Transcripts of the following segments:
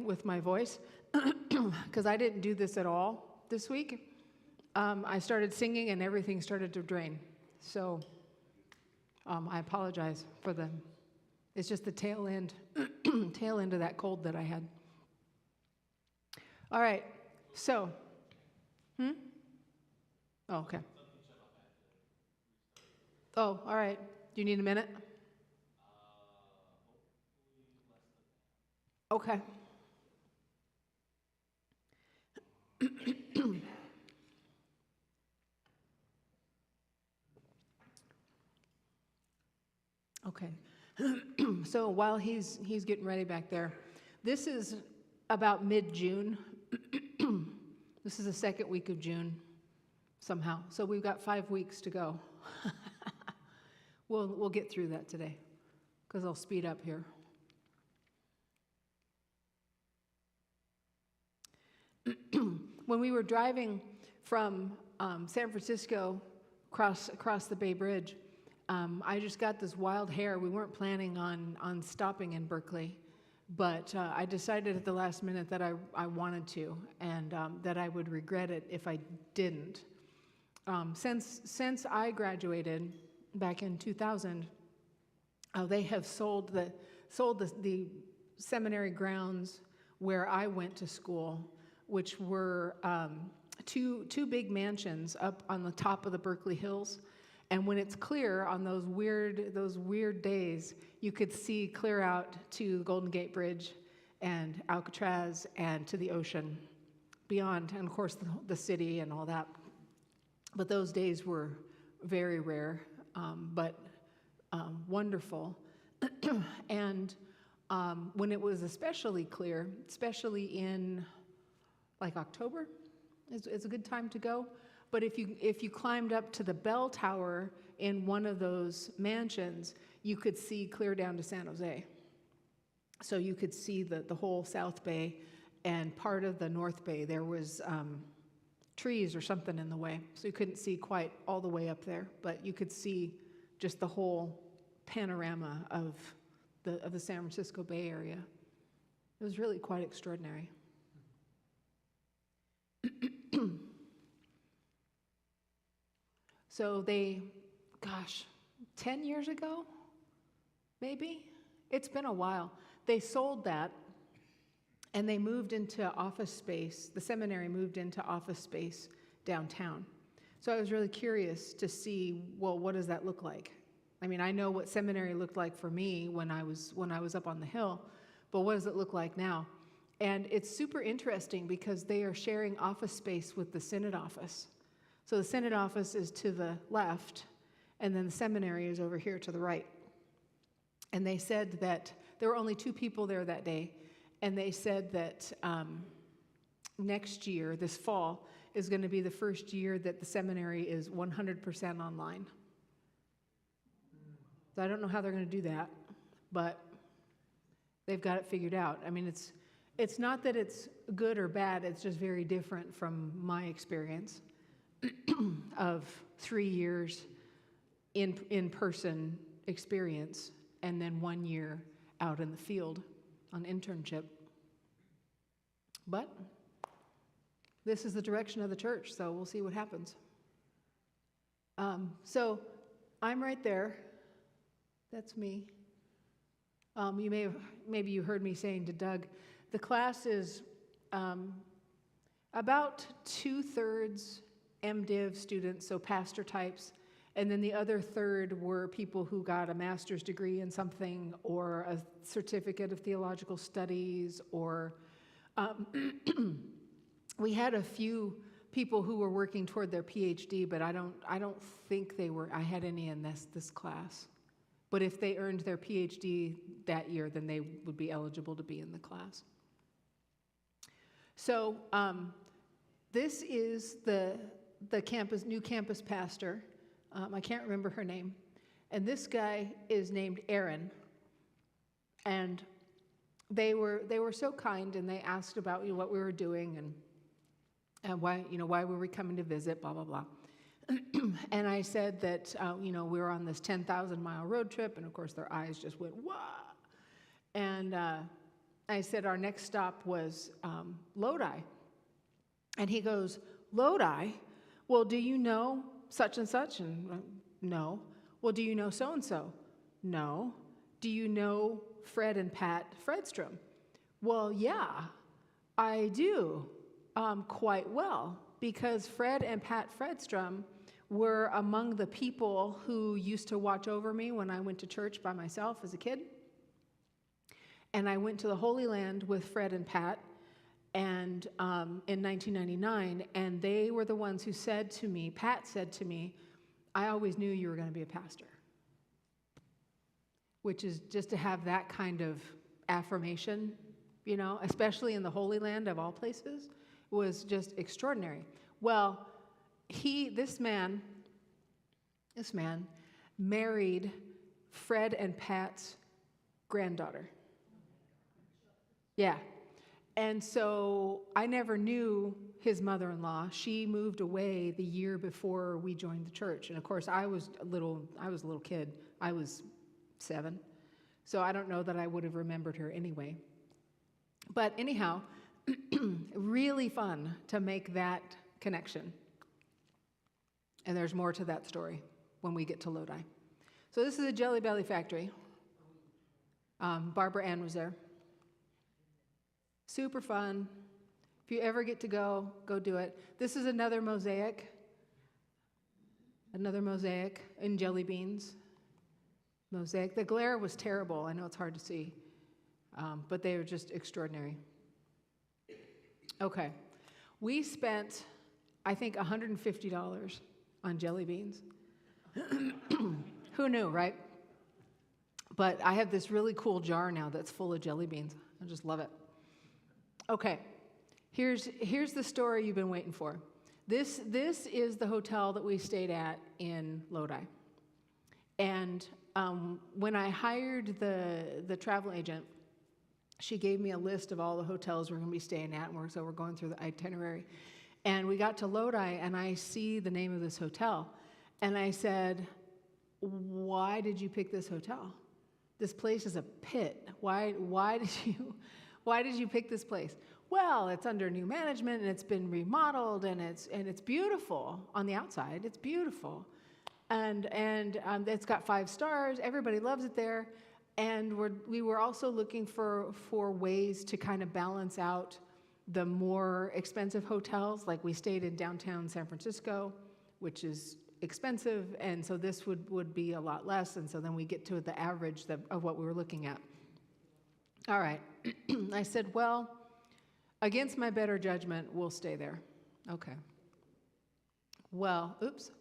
with my voice because I didn't do this at all this week. I started singing and everything started to drain. So I apologize for the, it's just the tail end, tail end of that cold that I had. All right, so, Oh, okay. Oh, all right. Do you need a minute? Okay. Okay. So while he's getting ready back there, this is about mid-June. This is the second week of June somehow. So we've got 5 weeks to go. We'll get through that today because I'll speed up here. When we were driving from San Francisco across the Bay Bridge, I just got this wild hair. We weren't planning on stopping in Berkeley, but I decided at the last minute that I wanted to, and that I would regret it if I didn't. Since I graduated back in 2000, they have sold the seminary grounds where I went to school, which were two big mansions up on the top of the Berkeley Hills. And when it's clear on those weird days, you could see clear out to the Golden Gate Bridge and Alcatraz and to the ocean beyond, and of course the city and all that. But those days were very rare, but wonderful. And when it was especially clear, especially in like October, is a good time to go. But if you climbed up to the bell tower in one of those mansions, you could see clear down to San Jose. So you could see the whole South Bay and part of the North Bay. There was trees or something in the way, so you couldn't see quite all the way up there, but you could see just the whole panorama of the San Francisco Bay Area. It was really quite extraordinary. So 10 years ago, maybe? It's been a while. They sold that and they moved into office space. The seminary moved into office space downtown. So I was really curious to see, well, what does that look like? I mean, I know what seminary looked like for me when I was up on the hill, but what does it look like now? And it's super interesting because they are sharing office space with the Synod office. So the Synod office is to the left, and then the seminary is over here to the right. And they said that there were only 2 people there that day, and they said that next year, this fall, is going to be the first year that the seminary is 100% online. So I don't know how they're going to do that, but they've got it figured out. I mean, it's not that it's good or bad, it's just very different from my experience of 3 years in-person experience and then 1 year out in the field on internship. But this is the direction of the church, so we'll see what happens. So I'm right there. That's me. Maybe you heard me saying to Doug, the class is about 2/3 MDiv students, so pastor types, and then the other third were people who got a master's degree in something or a certificate of theological studies, or we had a few people who were working toward their PhD, but I don't think I had any in this class. But if they earned their PhD that year, then they would be eligible to be in the class. So this is the new campus pastor. I can't remember her name. And this guy is named Aaron. And they were so kind, and they asked about what we were doing and why were we coming to visit, blah, blah, blah. And I said that, we were on this 10,000-mile road trip, and of course their eyes just went, wah! And I said, our next stop was Lodi. And he goes, Lodi? Well, do you know such and such? And no. Well, do you know so-and-so? No. Do you know Fred and Pat Fredstrom? Well, yeah, I do quite well, because Fred and Pat Fredstrom were among the people who used to watch over me when I went to church by myself as a kid. And I went to the Holy Land with Fred and Pat and in 1999, and they were the ones who said to me, Pat said to me, I always knew you were going to be a pastor. Which is just to have that kind of affirmation, especially in the Holy Land of all places, was just extraordinary. Well, this man married Fred and Pat's granddaughter. Yeah. And so I never knew his mother-in-law. She moved away the year before we joined the church. And of course, I was a little kid. I was 7. So I don't know that I would have remembered her anyway. But anyhow, really fun to make that connection. And there's more to that story when we get to Lodi. So this is a Jelly Belly factory. Barbara Ann was there. Super fun. If you ever get to go do it. This is another mosaic in jelly beans. Mosaic. The glare was terrible. I know it's hard to see, but they were just extraordinary. Okay. We spent, I think, $150 on jelly beans. Who knew, right? But I have this really cool jar now that's full of jelly beans. I just love it. Okay, here's the story you've been waiting for. This is the hotel that we stayed at in Lodi. And when I hired the travel agent, she gave me a list of all the hotels we're going to be staying at, and so we're going through the itinerary. And we got to Lodi, and I see the name of this hotel. And I said, why did you pick this hotel? This place is a pit. Why did you pick this place? Well, it's under new management, and it's been remodeled, and it's beautiful on the outside. It's beautiful, and it's got 5 stars. Everybody loves it there, and we were also looking for ways to kind of balance out the more expensive hotels. Like we stayed in downtown San Francisco, which is expensive, and so this would be a lot less, and so then we get to the average of what we were looking at. All right. I said, well, against my better judgment, we'll stay there. Okay. Well, oops.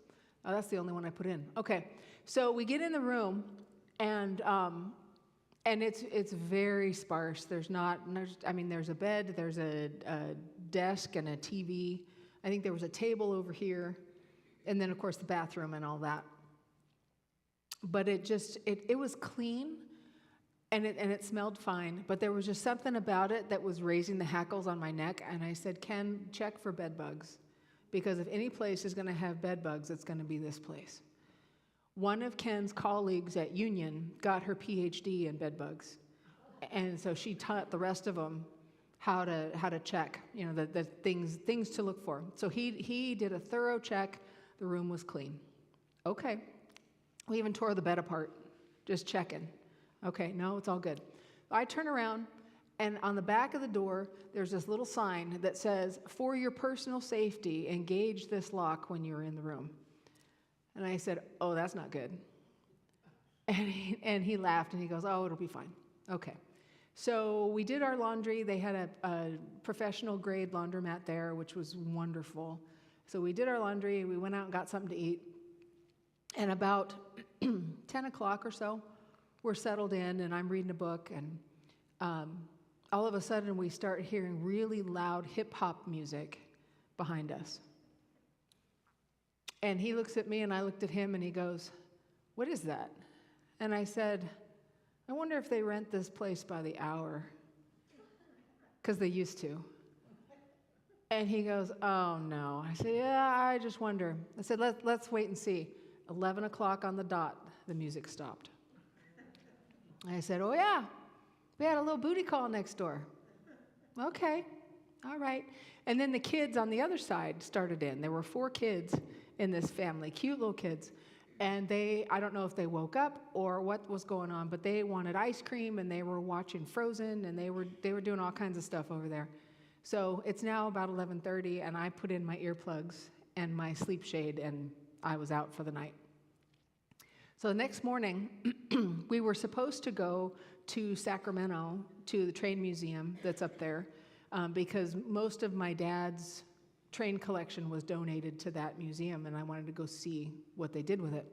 Oh, that's the only one I put in. Okay. So we get in the room, and it's very sparse. There's a bed, there's a desk and a TV. I think there was a table over here, and then, of course, the bathroom and all that. But it was clean. And it smelled fine, but there was just something about it that was raising the hackles on my neck, and I said, Ken, check for bed bugs, because if any place is going to have bed bugs, it's going to be this place. One of Ken's colleagues at Union got her PhD in bed bugs, and so she taught the rest of them how to check, the things to look for. So he did a thorough check. The room was clean. Okay. We even tore the bed apart, just checking. Okay, no, it's all good. I turn around, and on the back of the door, there's this little sign that says, for your personal safety, engage this lock when you're in the room. And I said, oh, that's not good. And he laughed, and he goes, oh, it'll be fine. Okay. So we did our laundry. They had a professional-grade laundromat there, which was wonderful. So we did our laundry. We went out and got something to eat. And about 10 o'clock or so, we're settled in, and I'm reading a book, and all of a sudden we start hearing really loud hip-hop music behind us. And he looks at me, and I looked at him, and he goes, what is that? And I said, I wonder if they rent this place by the hour, because they used to. And he goes, oh, no. I said, yeah, I just wonder. I said, let's wait and see. 11 o'clock on the dot, the music stopped. I said, oh, yeah. We had a little booty call next door. Okay, all right. And then the kids on the other side started in. There were 4 kids in this family, cute little kids. And I don't know if they woke up or what was going on, but they wanted ice cream and they were watching Frozen and they were doing all kinds of stuff over there. So it's now about 11:30 and I put in my earplugs and my sleep shade and I was out for the night. So the next morning, we were supposed to go to Sacramento to the train museum that's up there because most of my dad's train collection was donated to that museum and I wanted to go see what they did with it.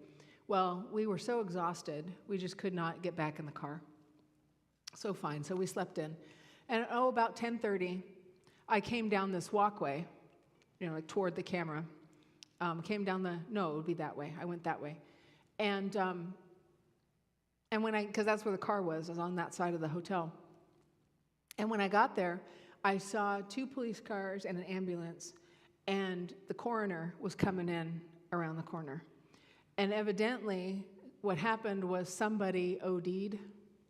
Well, we were so exhausted, we just could not get back in the car. So fine, so we slept in. And about 10:30, I came down this walkway, like toward the camera. No, it would be that way. I went that way. And because that's where the car was on that side of the hotel. And when I got there, I saw 2 police cars and an ambulance, and the coroner was coming in around the corner. And evidently, what happened was somebody OD'd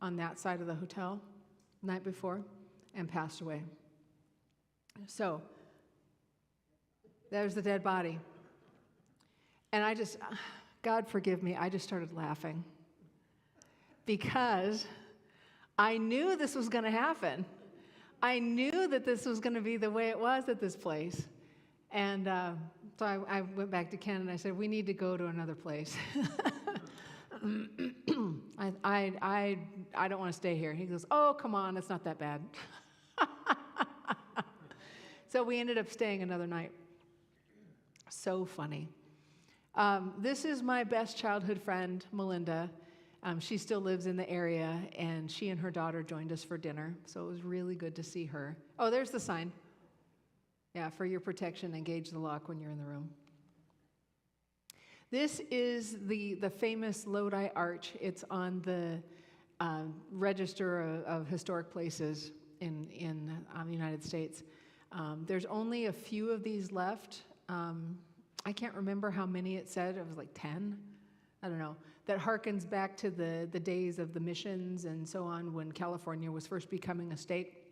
on that side of the hotel the night before and passed away. So, there's the dead body. And God forgive me, I just started laughing. Because I knew this was going to happen. I knew that this was going to be the way it was at this place. And so I went back to Ken and I said, we need to go to another place. I don't want to stay here. He goes, oh, come on, it's not that bad. So we ended up staying another night. So funny. This is my best childhood friend, Melinda. She still lives in the area, and she and her daughter joined us for dinner, so it was really good to see her. Oh, there's the sign. Yeah, for your protection, engage the lock when you're in the room. This is the famous Lodi Arch. It's on the Register of Historic Places in the United States. There's only a few of these left. I can't remember how many it said. It was like 10. I don't know. That harkens back to the days of the missions and so on when California was first becoming a state.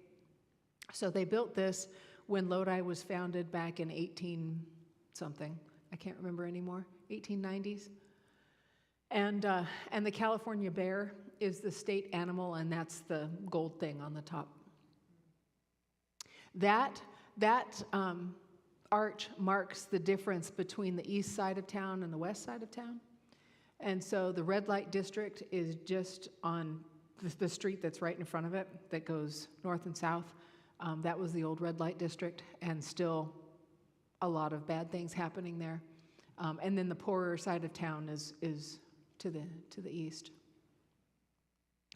So they built this when Lodi was founded back in 18-something. I can't remember anymore. 1890s. And the California bear is the state animal, and that's the gold thing on the top. That arch marks the difference between the east side of town and the west side of town. And so the red light district is just on the street that's right in front of it that goes north and south. That was the old red light district, and still a lot of bad things happening there. And then the poorer side of town is to the east,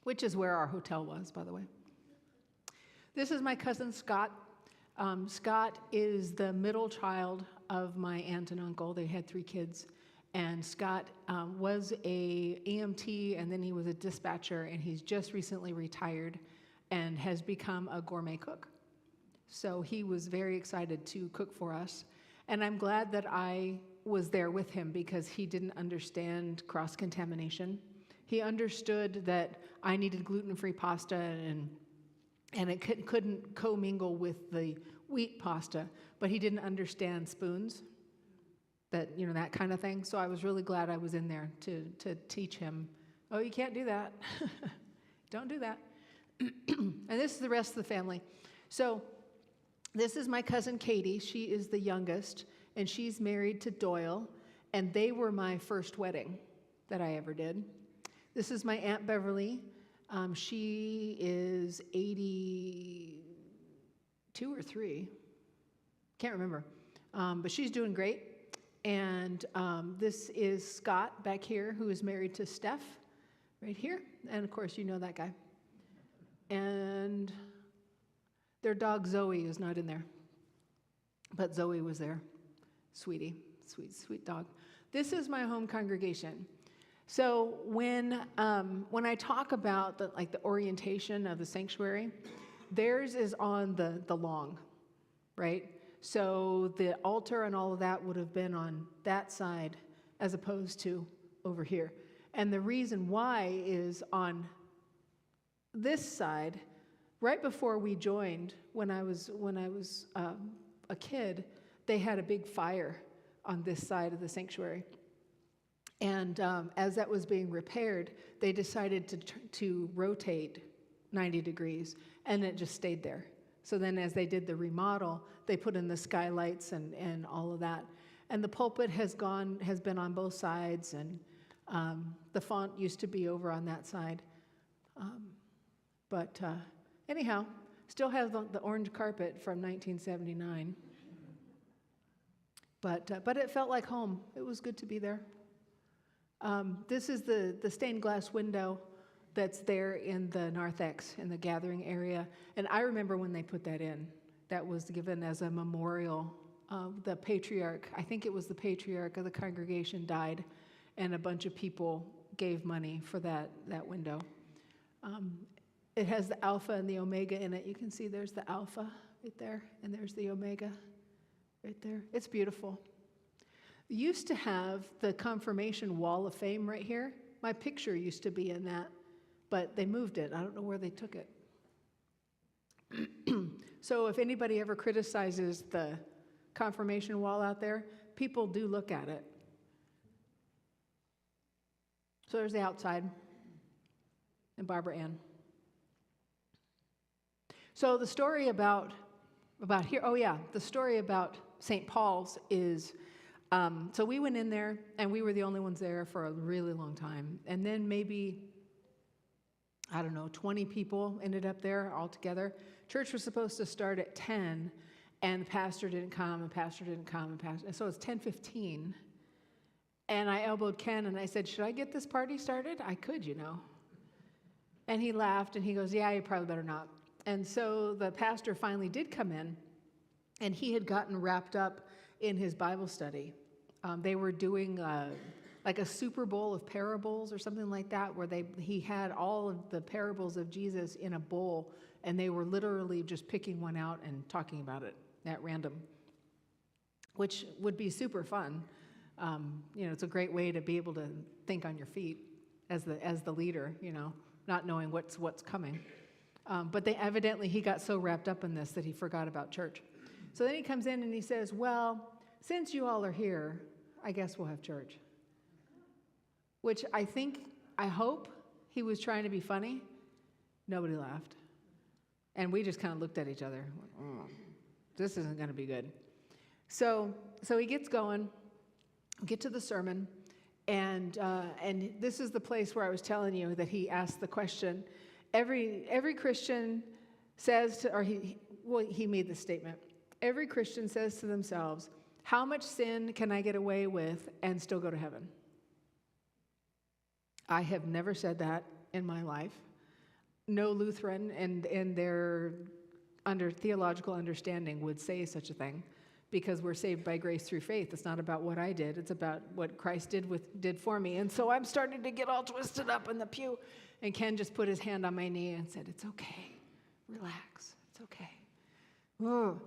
which is where our hotel was, by the way. This is my cousin Scott. Scott is the middle child of my aunt and uncle. They had 3 kids. And Scott was a EMT, and then he was a dispatcher, and he's just recently retired and has become a gourmet cook. So he was very excited to cook for us. And I'm glad that I was there with him because he didn't understand cross-contamination. He understood that I needed gluten-free pasta and it couldn't commingle with the wheat pasta, but he didn't understand spoons. That kind of thing. So I was really glad I was in there to teach him, oh, you can't do that. Don't do that. And this is the rest of the family. So this is my cousin Katie. She is the youngest, and she's married to Doyle, and they were my first wedding that I ever did. This is my Aunt Beverly. She is 82 or 3. Can't remember. But she's doing great. And this is Scott back here, who is married to Steph, right here. And, of course, you know that guy. And their dog Zoe is not in there. But Zoe was there. Sweetie. Sweet, sweet dog. This is my home congregation. So when I talk about the orientation of the sanctuary, theirs is on the long, right? So the altar and all of that would have been on that side as opposed to over here. And the reason why is on this side, right before we joined, when I was a kid, they had a big fire on this side of the sanctuary. And as that was being repaired, they decided to rotate 90 degrees, and it just stayed there. So then as they did the remodel, they put in the skylights and all of that. And the pulpit has been on both sides, and the font used to be over on that side. But anyhow, still has the orange carpet from 1979. But it felt like home. It was good to be there. This is the stained glass window that's there in the narthex, in the gathering area. And I remember when they put that in. That was given as a memorial. The patriarch, I think it was the patriarch of the congregation, died, and a bunch of people gave money for that window. It has the Alpha and the Omega in it. You can see there's the Alpha right there, and there's the Omega right there. It's beautiful. Used to have the confirmation wall of fame right here. My picture used to be in that, but they moved it. I don't know where they took it. So if anybody ever criticizes the confirmation wall out there, people do look at it. So there's the outside, and Barbara Ann. So the story about here, the story about St. Paul's is, so we went in there, and we were the only ones there for a really long time. And then maybe, 20 people ended up there altogether. Church was supposed to start at 10, and the pastor didn't come, and so it's 10:15. And I elbowed Ken, and I said, should I get this party started? I could, And he laughed, and he goes, yeah, you probably better not. And so the pastor finally did come in, and he had gotten wrapped up in his Bible study. They were doing like a Super Bowl of parables or something like that, where he had all of the parables of Jesus in a bowl, and they were literally just picking one out and talking about it at random, which would be super fun. It's a great way to be able to think on your feet as the leader, not knowing what's coming. But he got so wrapped up in this that he forgot about church. So then he comes in and he says, well, since you all are here, I guess we'll have church. Which I hope he was trying to be funny. Nobody laughed. And we just kind of looked at each other. This isn't going to be good. So he gets going. We get to the sermon. And this is the place where I was telling you that he asked the question. Every Christian says he made this statement. Every Christian says to themselves, how much sin can I get away with and still go to heaven? I have never said that in my life. No Lutheran and their theological understanding would say such a thing, because we're saved by grace through faith. It's not about what I did. It's about what Christ did for me. And so I'm starting to get all twisted up in the pew. And Ken just put his hand on my knee and said, it's okay. Relax. It's okay. Whoa.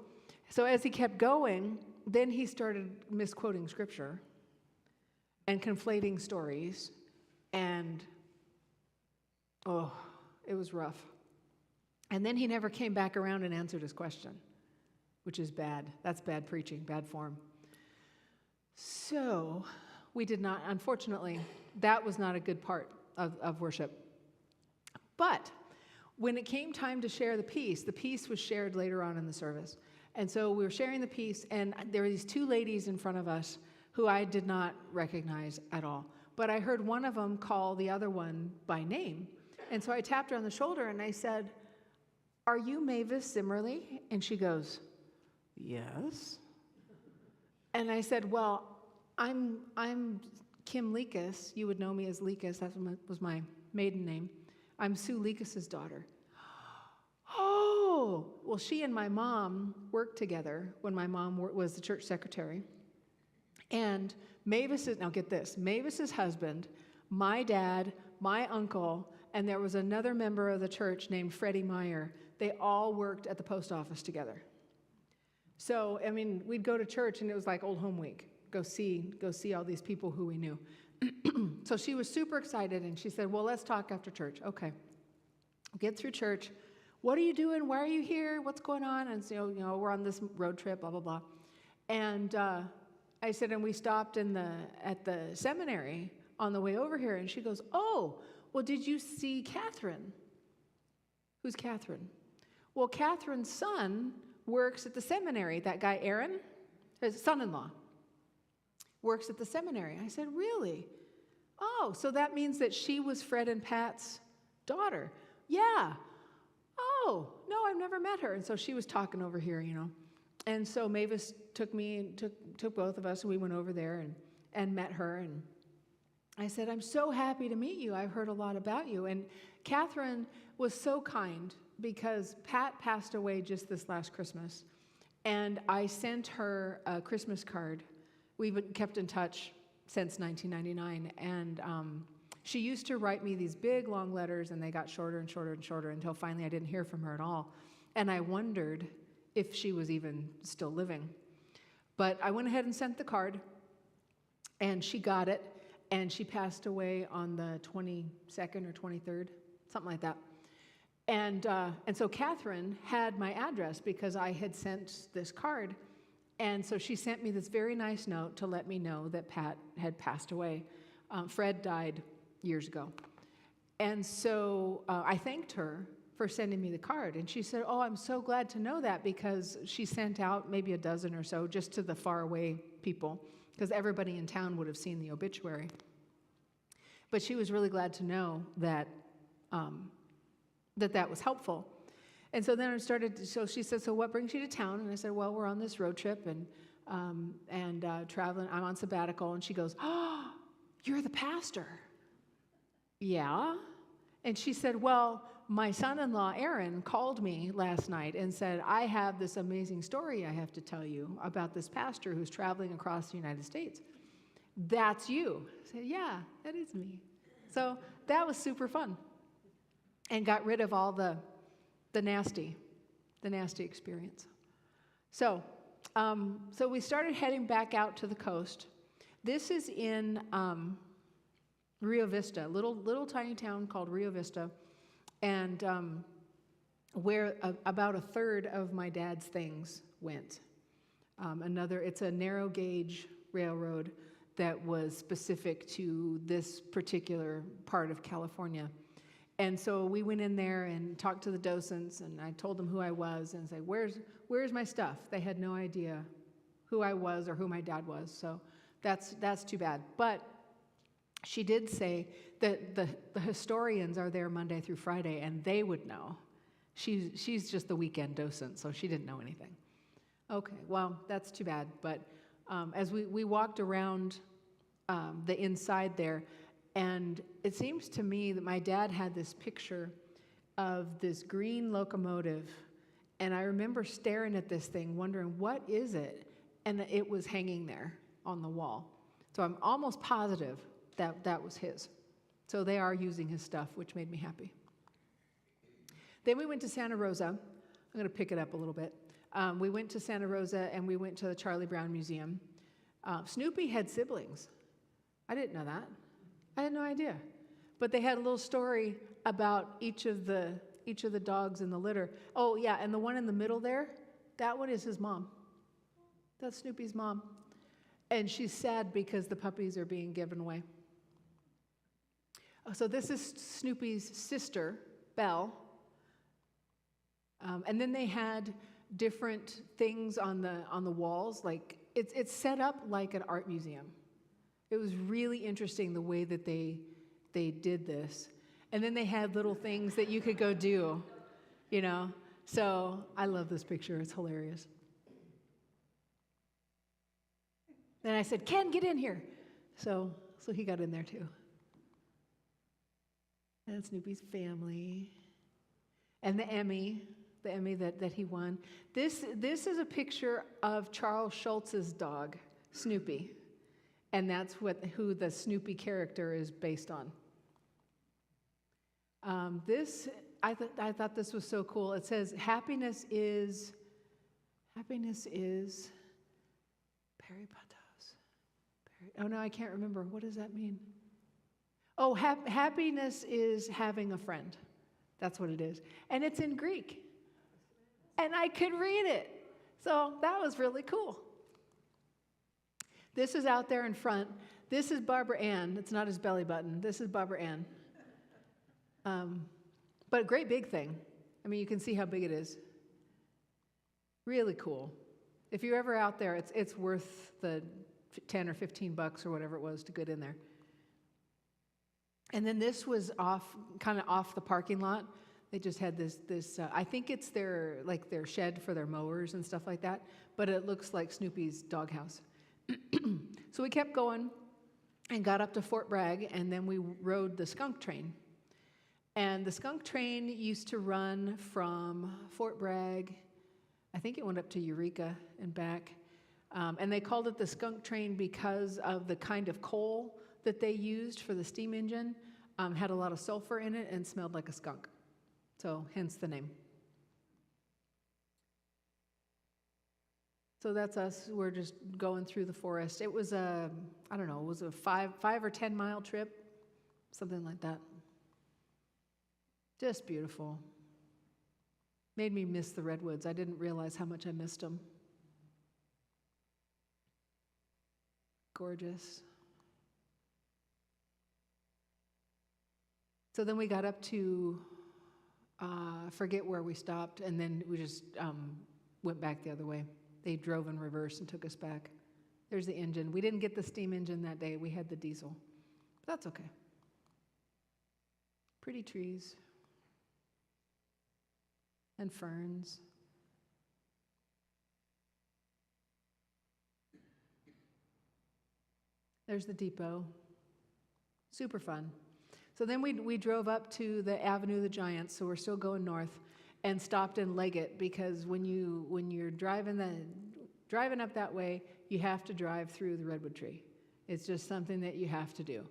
So as he kept going, then he started misquoting scripture and conflating stories. And, it was rough. And then he never came back around and answered his question, which is bad. That's bad preaching, bad form. So we did not, unfortunately, that was not a good part of worship. But when it came time to share the peace was shared later on in the service. And so we were sharing the peace, and there were these two ladies in front of us who I did not recognize at all. But I heard one of them call the other one by name. And so I tapped her on the shoulder, and I said, are you Mavis Zimmerly? And she goes, yes. And I said, well, I'm Kim Lekas. You would know me as Lekas. That was my maiden name. I'm Sue Lekas's daughter. Oh, well, she and my mom worked together when my mom was the church secretary. And now get this, Mavis's husband, my dad, my uncle, and there was another member of the church named Freddie Meyer. They all worked at the post office together. So, we'd go to church, and it was like old home week. Go see all these people who we knew. So she was super excited, and she said, well, let's talk after church. Okay. Get through church. What are you doing? Why are you here? What's going on? And so, we're on this road trip, blah, blah, blah. And I said, and we stopped at the seminary on the way over here. And she goes, oh, well, did you see Catherine? Who's Catherine? Well, Catherine's son works at the seminary. That guy, Aaron, his son-in-law, works at the seminary. I said, really? Oh, so that means that she was Fred and Pat's daughter. Yeah. Oh, no, I've never met her. And so she was talking over here, And so Mavis took me and took both of us, and we went over there and met her. And I said, I'm so happy to meet you. I've heard a lot about you. And Catherine was so kind because Pat passed away just this last Christmas. And I sent her a Christmas card. We've kept in touch since 1999. And she used to write me these big, long letters, and they got shorter and shorter and shorter until finally I didn't hear from her at all. And I wondered if she was even still living. But I went ahead and sent the card, and she got it. And she passed away on the 22nd or 23rd, something like that. And so Catherine had my address because I had sent this card. And so she sent me this very nice note to let me know that Pat had passed away. Fred died years ago. And so I thanked her for sending me the card. And she said, oh, I'm so glad to know that, because she sent out maybe a dozen or so just to the faraway people, because everybody in town would have seen the obituary. But she was really glad to know that that was helpful. And so then so she said, so what brings you to town? And I said, well, we're on this road trip and traveling. I'm on sabbatical. And she goes, oh, you're the pastor. Yeah. And she said, well, my son-in-law, Aaron, called me last night and said, I have this amazing story I have to tell you about this pastor who's traveling across the United States. That's you. I said, yeah, that is me. So that was super fun, and got rid of all the nasty experience. So we started heading back out to the coast. This is in Rio Vista, little tiny town called Rio Vista, and where about a third of my dad's things went. It's a narrow gauge railroad that was specific to this particular part of California. And so we went in there and talked to the docents, and I told them who I was and said, where's my stuff? They had no idea who I was or who my dad was, so that's too bad. But she did say that the historians are there Monday through Friday, and they would know. She's just the weekend docent, so she didn't know anything. Okay, well, that's too bad. But as we walked around the inside there, and it seems to me that my dad had this picture of this green locomotive, and I remember staring at this thing, wondering, what is it? And it was hanging there on the wall. So I'm almost positive that was his. So they are using his stuff, which made me happy. Then we went to Santa Rosa. I'm going to pick it up a little bit. We went to Santa Rosa, and we went to the Charlie Brown Museum. Snoopy had siblings. I didn't know that. I had no idea. But they had a little story about each of the dogs in the litter. Oh, yeah, and the one in the middle there, that one is his mom. That's Snoopy's mom. And she's sad because the puppies are being given away. So this is Snoopy's sister, Belle. And then they had different things on the walls. Like it's set up like an art museum. It was really interesting the way that they did this. And then they had little things that you could go do, So I love this picture. It's hilarious. Then I said, Ken, get in here. So he got in there too. And Snoopy's family. And the Emmy that he won. This is a picture of Charles Schultz's dog, Snoopy. And that's who the Snoopy character is based on. I thought this was so cool. It says, happiness is Perry Patos. Oh no, I can't remember. What does that mean? Oh, happiness is having a friend. That's what it is. And it's in Greek. And I could read it. So that was really cool. This is out there in front. This is Barbara Ann. It's not his belly button. This is Barbara Ann. But a great big thing. I mean, you can see how big it is. Really cool. If you're ever out there, it's worth the 10 or 15 bucks or whatever it was to get in there. And then this was kind of off the parking lot. They just had this. I think it's their shed for their mowers and stuff like that. But it looks like Snoopy's doghouse. So we kept going and got up to Fort Bragg, and then we rode the skunk train. And the skunk train used to run from Fort Bragg, I think it went up to Eureka and back. And they called it the skunk train because of the kind of coal that they used for the steam engine. Had a lot of sulfur in it and smelled like a skunk. So hence the name. So that's us. We're just going through the forest. It was a 5 or 10 mile trip, something like that. Just beautiful. Made me miss the redwoods. I didn't realize how much I missed them. Gorgeous. So then we got up to, forget where we stopped, and then we just went back the other way. They drove in reverse and took us back. There's the engine. We didn't get the steam engine that day. We had the diesel. But that's okay. Pretty trees. And ferns. There's the depot. Super fun. So then we drove up to the Avenue of the Giants, so we're still going north, and stopped in Leggett, because when you're driving up that way, you have to drive through the redwood tree. It's just something that you have to do.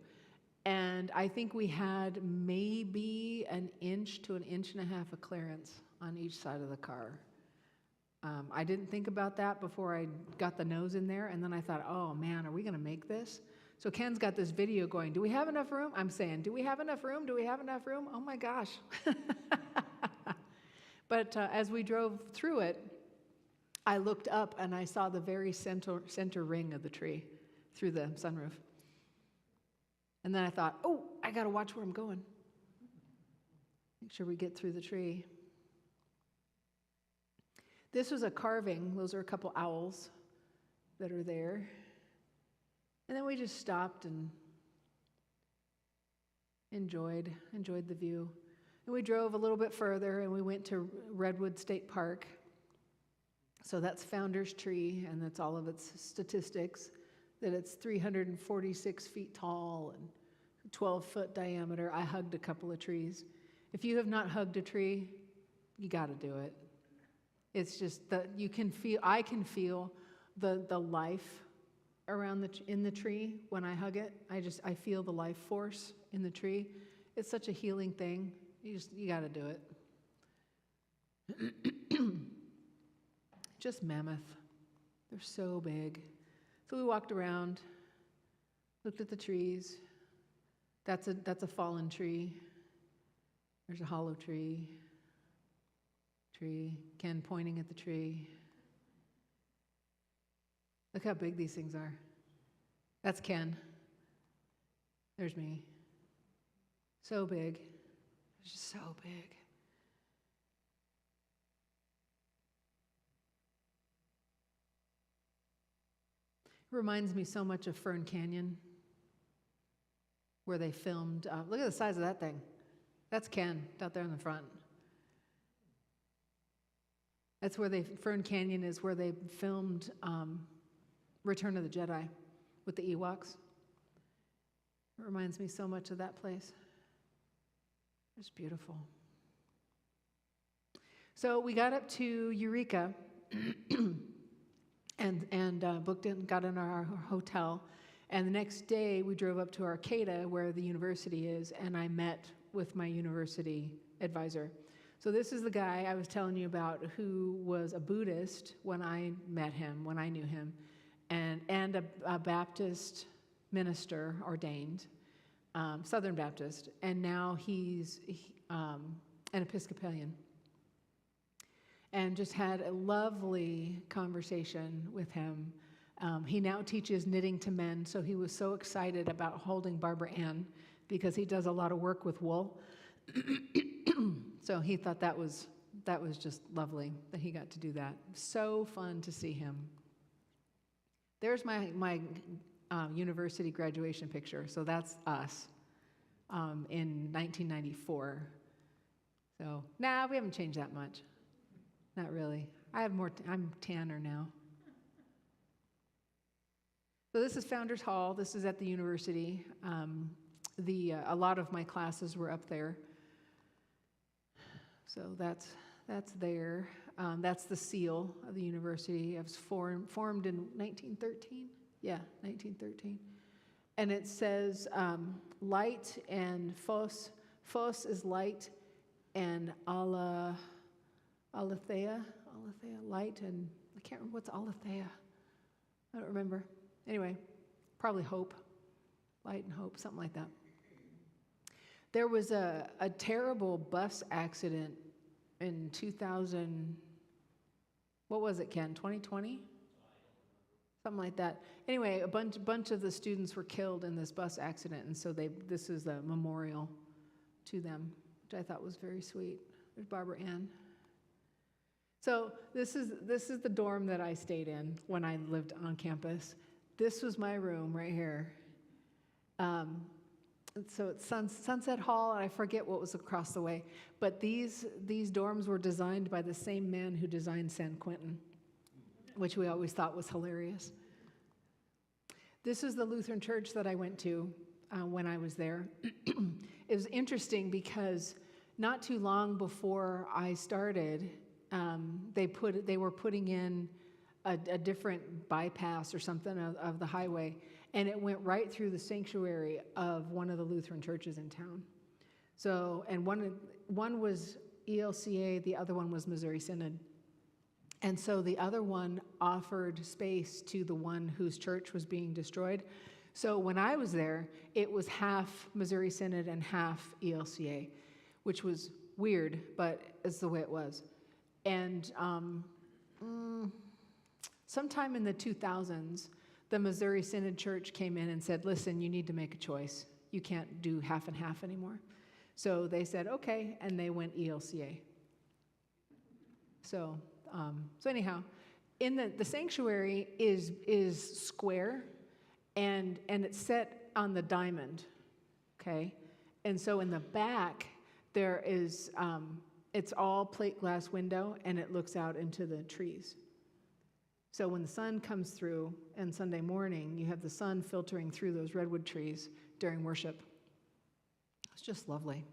And I think we had maybe an inch to an inch and a half of clearance on each side of the car. I didn't think about that before I got the nose in there, and then I thought, oh man, are we going to make this? So Ken's got this video going, do we have enough room? I'm saying, do we have enough room? Do we have enough room? Oh my gosh. But as we drove through it, I looked up and I saw the very center ring of the tree through the sunroof. And then I thought, oh, I got to watch where I'm going. Make sure we get through the tree. This was a carving. Those are a couple owls that are there. And then we just stopped and enjoyed the view. And we drove a little bit further, and we went to Redwood State Park. So that's Founder's Tree, and that's all of its statistics, that it's 346 feet tall and 12-foot diameter. I hugged a couple of trees. If you have not hugged a tree, you got to do it. It's just that I can feel the life around in the tree when I hug it. I feel the life force in the tree. It's such a healing thing. You got to do it. Just mammoth. They're so big. So we walked around, looked at the trees. That's a fallen tree. There's a hollow tree. Ken pointing at the tree. Look how big these things are. That's Ken. There's me. So big. It's just so big. It reminds me so much of Fern Canyon, where they filmed. Look at the size of that thing. That's Ken out there in the front. That's where Fern Canyon is where they filmed Return of the Jedi with the Ewoks. It reminds me so much of that place. It's beautiful. So we got up to Eureka and booked in, got in our hotel. And the next day we drove up to Arcata, where the university is, and I met with my university advisor. So this is the guy I was telling you about, who was a Buddhist when I met him, when I knew him, and a Baptist minister ordained, Southern Baptist, and now he's an Episcopalian, and just had a lovely conversation with him. He now teaches knitting to men, so he was so excited about holding Barbara Ann because he does a lot of work with wool. So he thought that was just lovely that he got to do that. So fun to see him. There's my university graduation picture. So that's us in 1994. So, we haven't changed that much. Not really. I'm tanner now. So this is Founders Hall. This is at the university. A lot of my classes were up there. So that's there. That's the seal of the university. It was formed in 1913. Yeah, 1913. And it says light and phos. Phos is light, and aletheia, light, and I can't remember what's aletheia. I don't remember. Anyway, probably hope, light and hope, something like that. There was a terrible bus accident in 2000, what was it, Ken, 2020? Something like that. Anyway, a bunch of the students were killed in this bus accident, and so this is a memorial to them, which I thought was very sweet. There's Barbara Ann. So this is the dorm that I stayed in when I lived on campus. This was my room right here. So it's Sunset Hall, and I forget what was across the way. But these dorms were designed by the same man who designed San Quentin, which we always thought was hilarious. This is the Lutheran church that I went to when I was there. It was interesting because not too long before I started, they were putting in a different bypass or something of the highway, and it went right through the sanctuary of one of the Lutheran churches in town. So, and one was ELCA, the other one was Missouri Synod. And so the other one offered space to the one whose church was being destroyed. So when I was there, it was half Missouri Synod and half ELCA, which was weird, but it's the way it was. And sometime in the 2000s, the Missouri Synod Church came in and said, listen, you need to make a choice. You can't do half and half anymore. So they said, okay, and they went ELCA. So anyhow, in the sanctuary is square, and it's set on the diamond, okay? And so in the back, there is, it's all plate glass window, and it looks out into the trees. So when the sun comes through, and Sunday morning, you have the sun filtering through those redwood trees during worship. It's just lovely.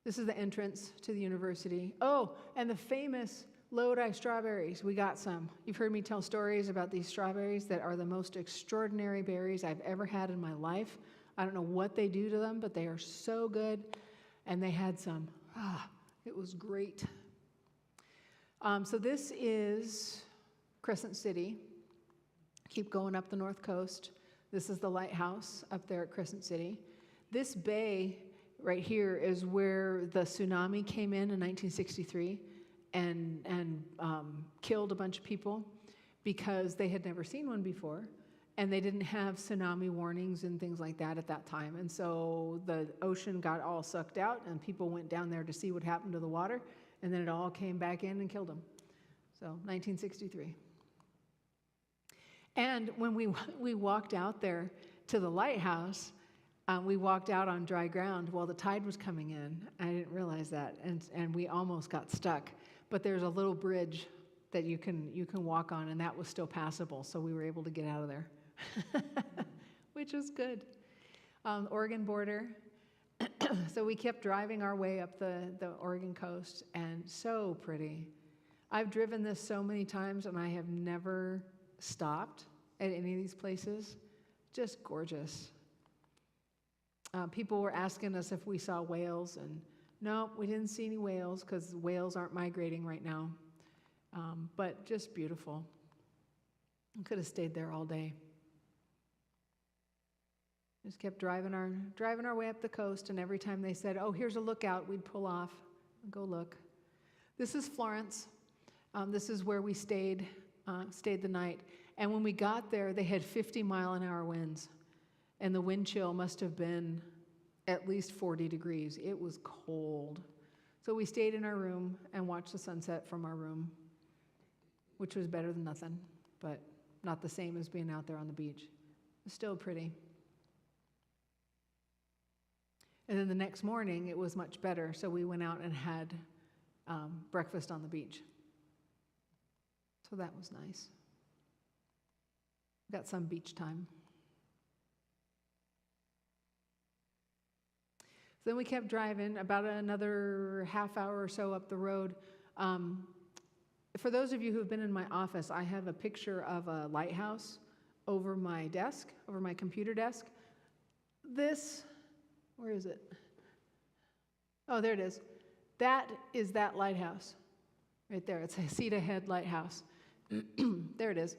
This is the entrance to the university. Oh, and the famous Lodi strawberries. We got some. You've heard me tell stories about these strawberries that are the most extraordinary berries I've ever had in my life. I don't know what they do to them, but they are so good. And they had some. It was great. So this is Crescent City. Keep going up the north coast. This is the lighthouse up there at Crescent City. This bay right here is where the tsunami came in 1963 and killed a bunch of people because they had never seen one before, and they didn't have tsunami warnings and things like that at that time. And so the ocean got all sucked out, and people went down there to see what happened to the water, and then it all came back in and killed them. So 1963. And when we walked out there to the lighthouse, we walked out on dry ground while the tide was coming in. I didn't realize that, and we almost got stuck. But there's a little bridge that you can walk on, and that was still passable, so we were able to get out of there, which was good. Oregon border. So we kept driving our way up the Oregon coast, and so pretty. I've driven this so many times, and I have never stopped at any of these places. Just gorgeous. People were asking us if we saw whales, and no, we didn't see any whales because whales aren't migrating right now. But just beautiful. We could have stayed there all day. Just kept driving our way up the coast, and every time they said, "Oh, here's a lookout," we'd pull off Go look. This is Florence. This is where we stayed the night. And when we got there, they had 50-mile-an-hour winds. And the wind chill must have been at least 40 degrees. It was cold. So we stayed in our room and watched the sunset from our room, which was better than nothing, but not the same as being out there on the beach. It was still pretty. And then the next morning, it was much better, so we went out and had breakfast on the beach. So that was nice. Got some beach time. So then we kept driving about another half hour or so up the road. For those of you who have been in my office, I have a picture of a lighthouse over my desk, over my computer desk. Where is it? Oh, there it is. That is that lighthouse right there. It's a Cedar Head Lighthouse. There it is.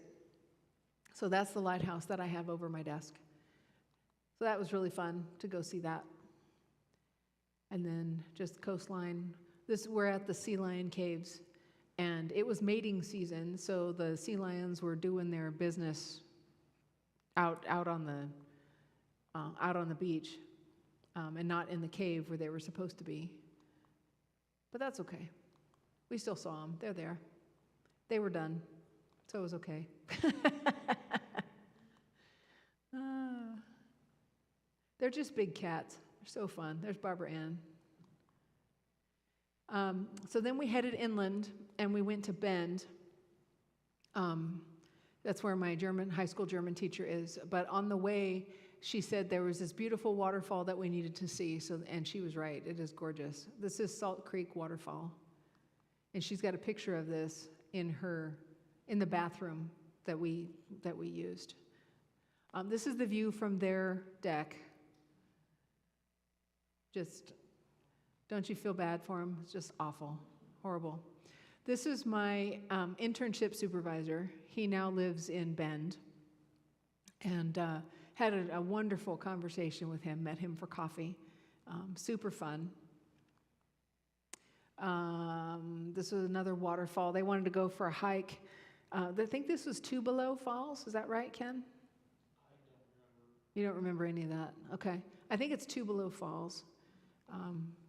So that's the lighthouse that I have over my desk. So that was really fun to go see that. And then just coastline. We're at the sea lion caves, and it was mating season, so the sea lions were doing their business out on the beach, and not in the cave where they were supposed to be. But that's okay. We still saw them. They're there. They were done, so it was okay. They're just big cats. They're so fun. There's Barbara Ann. So then we headed inland, and we went to Bend. That's where my high school German teacher is. But on the way, she said there was this beautiful waterfall that we needed to see. And she was right. It is gorgeous. This is Salt Creek Waterfall. And she's got a picture of this in the bathroom that we used. This is the view from their deck. Just, don't you feel bad for them? It's just awful, horrible. This is my internship supervisor. He now lives in Bend, and had a wonderful conversation with him, met him for coffee. Super fun. This was another waterfall. They wanted to go for a hike. I think this was Tubalo Falls. Is that right, Ken? You don't remember any of that? Okay. I think it's Tubalo Falls.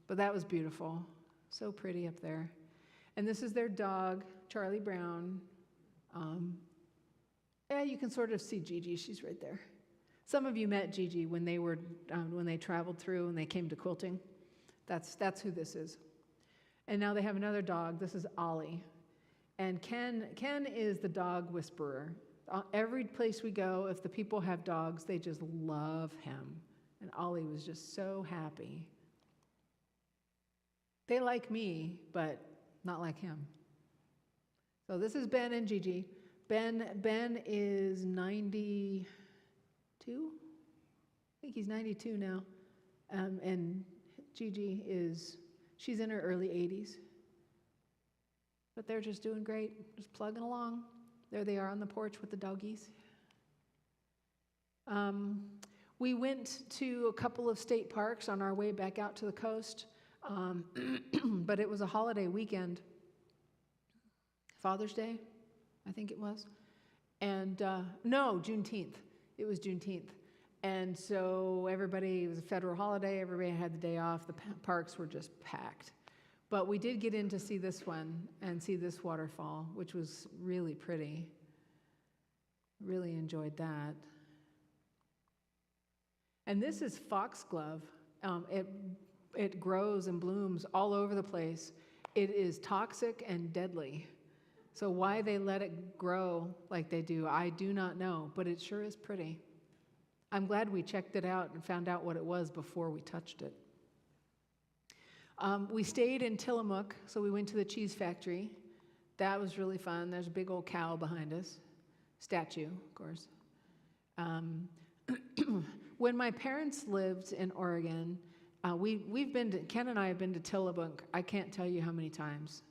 But that was beautiful. So pretty up there. And this is their dog, Charlie Brown. Yeah, you can sort of see Gigi. She's right there. Some of you met Gigi when they traveled through and they came to quilting. That's who this is. And now they have another dog. This is Ollie. And Ken is the dog whisperer. Every place we go, if the people have dogs, they just love him. And Ollie was just so happy. They like me, but not like him. So this is Ben and Gigi. Ben is 92? I think he's 92 now. And Gigi she's in her early 80s. But they're just doing great, just plugging along. There they are on the porch with the doggies. We went to a couple of state parks on our way back out to the coast. But it was a holiday weekend. Father's Day, I think it was. And no, Juneteenth. It was Juneteenth. And so it was a federal holiday. Everybody had the day off. The parks were just packed. But we did get in to see this one and see this waterfall, which was really pretty. Really enjoyed that. And this is foxglove. It grows and blooms all over the place. It is toxic and deadly. So why they let it grow like they do, I do not know, but it sure is pretty. I'm glad we checked it out and found out what it was before we touched it. We stayed in Tillamook, so we went to the cheese factory. That was really fun. There's a big old cow behind us. Statue, of course. When my parents lived in Oregon, Ken and I have been to Tillamook, I can't tell you how many times,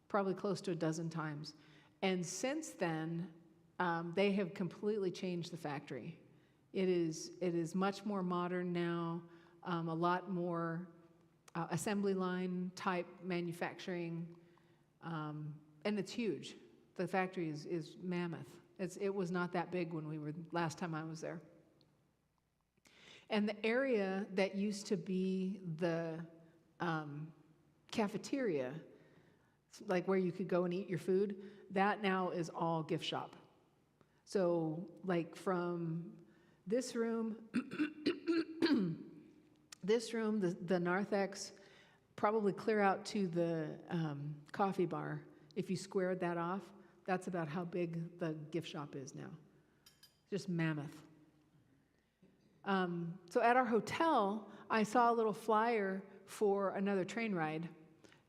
probably close to a dozen times. And since then, they have completely changed the factory. It is much more modern now, a lot more assembly line type manufacturing, and it's huge. The factory is mammoth. It was not that big when we were last time I was there. And the area that used to be the cafeteria, like where you could go and eat your food, that now is all gift shop. So like from this room, the narthex, probably clear out to the coffee bar, if you squared that off, that's about how big the gift shop is now. Just mammoth. So at our hotel, I saw a little flyer for another train ride.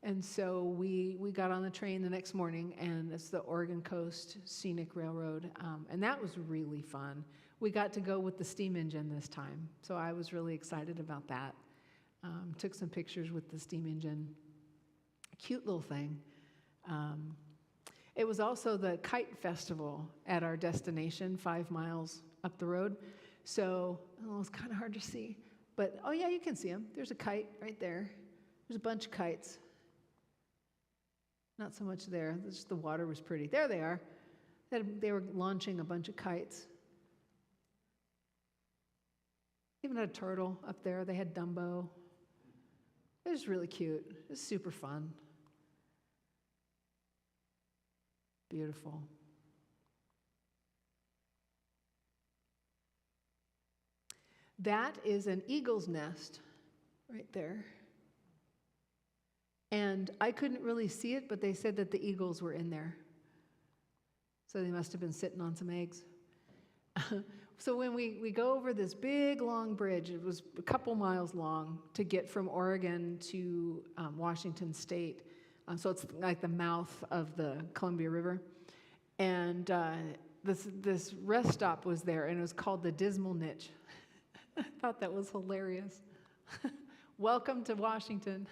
And so we got on the train the next morning, and it's the Oregon Coast Scenic Railroad. And that was really fun. We got to go with the steam engine this time. So I was really excited about that. Took some pictures with the steam engine. Cute little thing. It was also the kite festival at our destination, 5 miles up the road. So it's kind of hard to see. But, oh yeah, you can see them. There's a kite right there. There's a bunch of kites. Not so much there. Just the water was pretty. There they are. They were launching a bunch of kites. Even had a turtle up there. They had Dumbo. It was really cute. It was super fun. Beautiful. That is an eagle's nest right there. And I couldn't really see it, but they said that the eagles were in there. So they must have been sitting on some eggs. So when we go over this big, long bridge, it was a couple miles long to get from Oregon to Washington State. So it's like the mouth of the Columbia River. And this rest stop was there, and it was called the Dismal Niche. I thought that was hilarious. Welcome to Washington.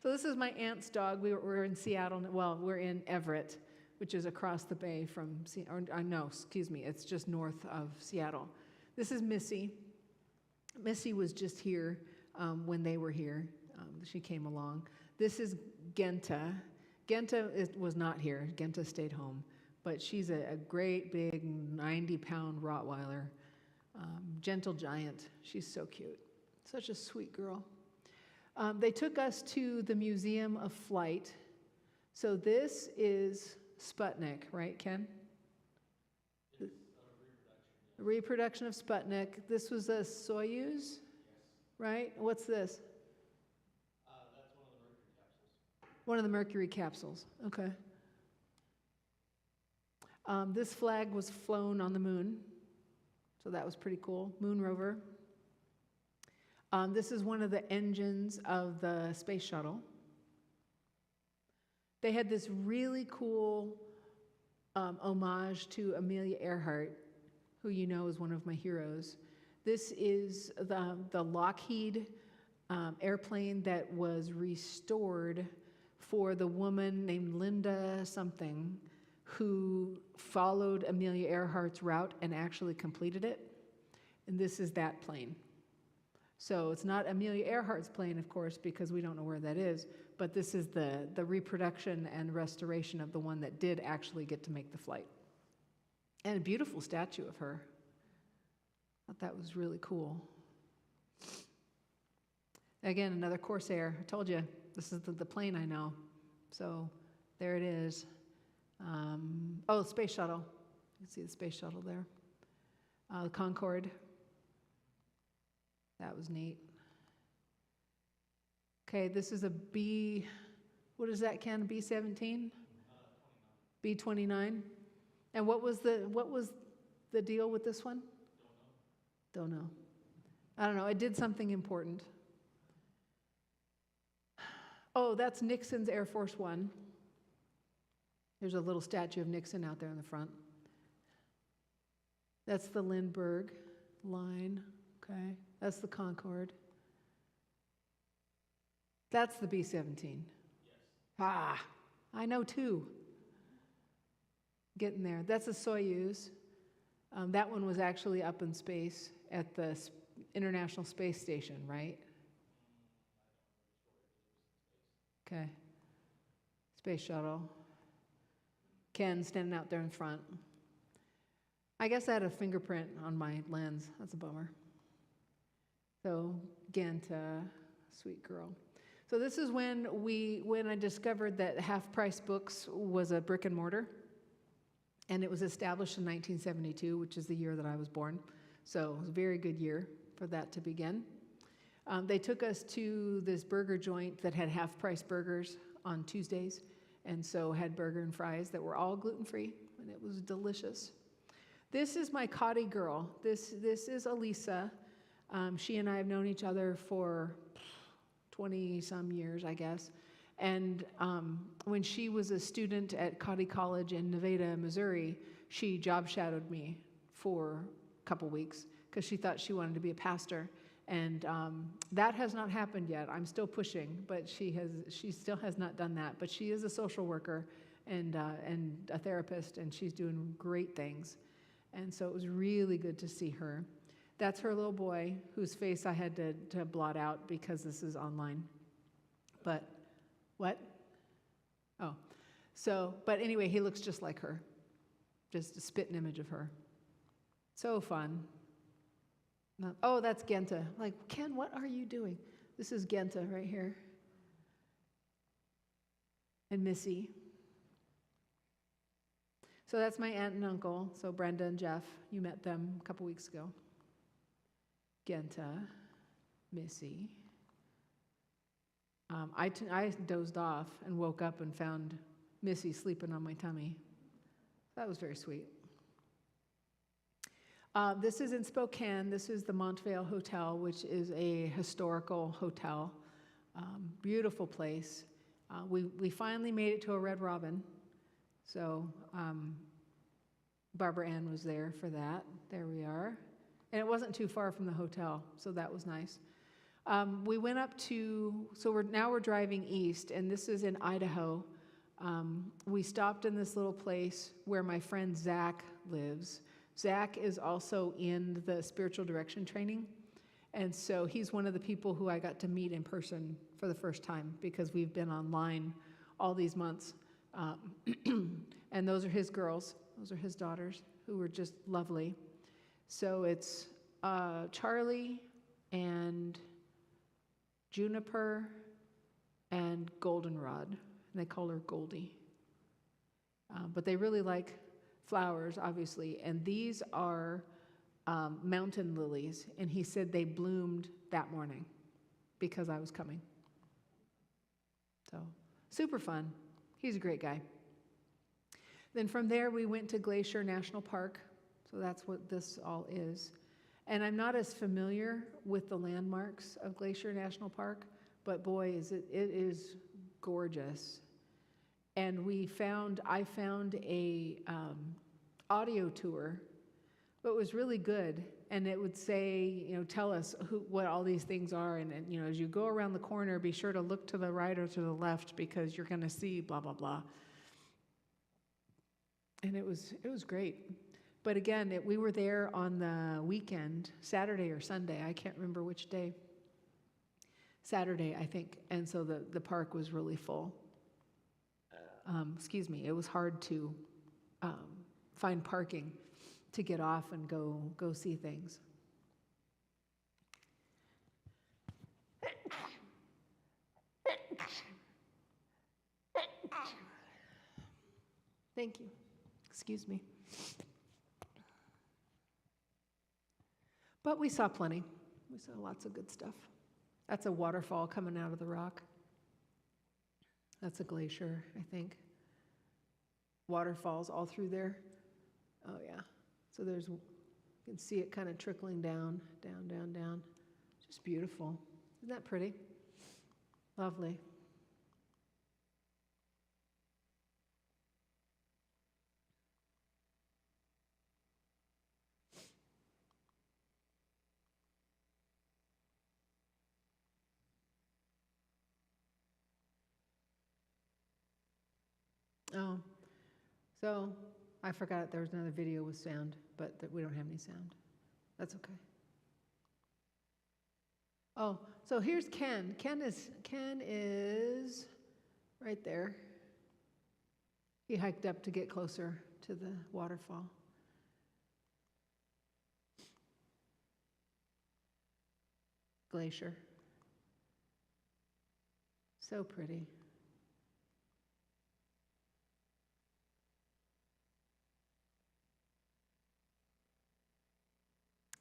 So this is my aunt's dog. We're in Seattle. Well, we're in Everett, which is across the bay from, it's just north of Seattle. This is Missy. Missy was just here when they were here. She came along. This is Genta. Genta was not here. Genta stayed home. But she's a great big 90-pound Rottweiler. Gentle giant. She's so cute. Such a sweet girl. They took us to the Museum of Flight. So this is Sputnik, right, Ken? Yes, a reproduction of Sputnik. This was a Soyuz, yes. Right? What's this? That's one of the Mercury capsules. One of the Mercury capsules, okay. This flag was flown on the moon, so that was pretty cool. Moon rover. This is one of the engines of the space shuttle. They had this really cool homage to Amelia Earhart, who you know is one of my heroes. This is the Lockheed airplane that was restored for the woman named Linda something who followed Amelia Earhart's route and actually completed it. And this is that plane. So it's not Amelia Earhart's plane, of course, because we don't know where that is, but this is the reproduction and restoration of the one that did actually get to make the flight. And a beautiful statue of her. I thought that was really cool. Again, another Corsair. I told you, this is the plane I know. So there it is. Space shuttle. You can see the space shuttle there. The Concorde. That was neat. Okay, this is a B, what is that, Ken? B-17? B-29. And what was the deal with this one? Don't know. I don't know. It did something important. Oh, that's Nixon's Air Force One. There's a little statue of Nixon out there in the front. That's the Lindbergh line. Okay, that's the Concorde. That's the B-17. Yes. Ah, I know too. Getting there. That's a Soyuz. That one was actually up in space at the International Space Station, right? Okay. Space shuttle. Ken standing out there in front. I guess I had a fingerprint on my lens. That's a bummer. So, Genta, sweet girl. So this is when I discovered that Half Price Books was a brick and mortar, and it was established in 1972, which is the year that I was born. So it was a very good year for that to begin. They took us to this burger joint that had half-price burgers on Tuesdays, and so had burger and fries that were all gluten-free, and it was delicious. This is my Cotty girl. This is Elisa. She and I have known each other for 20-some years, I guess. And when she was a student at Cotty College in Nevada, Missouri, she job shadowed me for a couple weeks because she thought she wanted to be a pastor. And that has not happened yet. I'm still pushing, but she still has not done that. But she is a social worker and a therapist, and she's doing great things. And so it was really good to see her. That's her little boy, whose face I had to blot out because this is online. But, what? Oh. So, but anyway, he looks just like her. Just a spitting image of her. So fun. Oh, that's Genta. Like, Ken, what are you doing? This is Genta right here. And Missy. So that's my aunt and uncle. So Brenda and Jeff, you met them a couple weeks ago. Genta, Missy. I dozed off and woke up and found Missy sleeping on my tummy. That was very sweet. This is in Spokane. This is the Montvale Hotel, which is a historical hotel. Beautiful place. We finally made it to a Red Robin. So Barbara Ann was there for that. There we are. And it wasn't too far from the hotel, so that was nice. We went up to, so we're driving east, and this is in Idaho. We stopped in this little place where my friend Zach lives. Zach is also in the spiritual direction training, and so he's one of the people who I got to meet in person for the first time because we've been online all these months. And those are his girls. Those are his daughters who were just lovely. So it's Charlie and Juniper and Goldenrod, and they call her Goldie. But they really like flowers, obviously, and these are mountain lilies, and he said they bloomed that morning because I was coming. So super fun. He's a great guy. Then from there, we went to Glacier National Park. So that's what this all is. And I'm not as familiar with the landmarks of Glacier National Park, but boy, it is gorgeous. And I found a audio tour, but it was really good. And it would say, tell us what all these things are. And as you go around the corner, be sure to look to the right or to the left because you're going to see blah, blah, blah. And it was great. But again, we were there on the weekend, Saturday or Sunday. I can't remember which day. Saturday, I think. And so the park was really full. It was hard to find parking to get off and go see things. Thank you. Excuse me. But we saw plenty. We saw lots of good stuff. That's a waterfall coming out of the rock. That's a glacier, I think. Waterfalls all through there. Oh, yeah. So you can see it kind of trickling down, down, down, down. Just beautiful. Isn't that pretty? Lovely. Oh, so I forgot there was another video with sound, but that we don't have any sound. That's okay. Oh, so here's Ken. Ken is right there. He hiked up to get closer to the waterfall. Glacier. So pretty.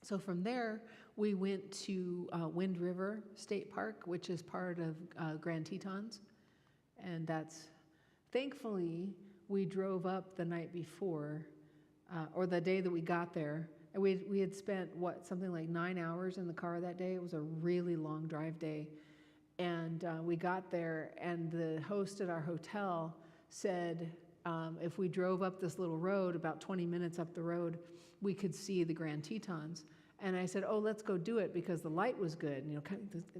So from there, we went to Wind River State Park, which is part of Grand Tetons. And that's, thankfully, we drove up the night before, or the day that we got there. And we had spent, something like 9 hours in the car that day. It was a really long drive day. And we got there, and the host at our hotel said if we drove up this little road, about 20 minutes up the road, we could see the Grand Tetons. And I said, oh, let's go do it, because the light was good. You know,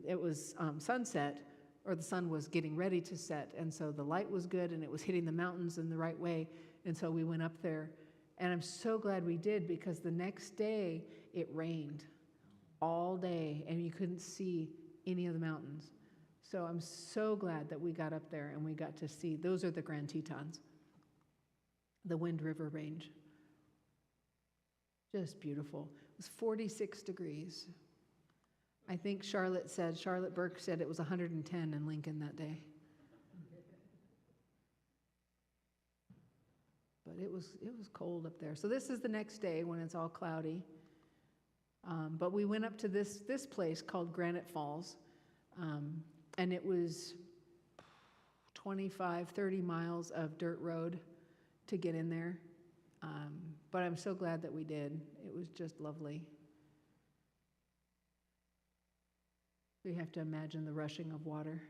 it was sunset, or the sun was getting ready to set, and so the light was good, and it was hitting the mountains in the right way. And so we went up there, and I'm so glad we did, because the next day it rained all day, and you couldn't see any of the mountains. So I'm so glad that we got up there and we got to see. Those are the Grand Tetons, the Wind River Range. Just beautiful. It was 46 degrees. I think Charlotte Burke said it was 110 in Lincoln that day. But it was cold up there. So this is the next day when it's all cloudy. But we went up to this place called Granite Falls. And it was 25, 30 miles of dirt road to get in there. But I'm so glad that we did. It was just lovely. We have to imagine the rushing of water.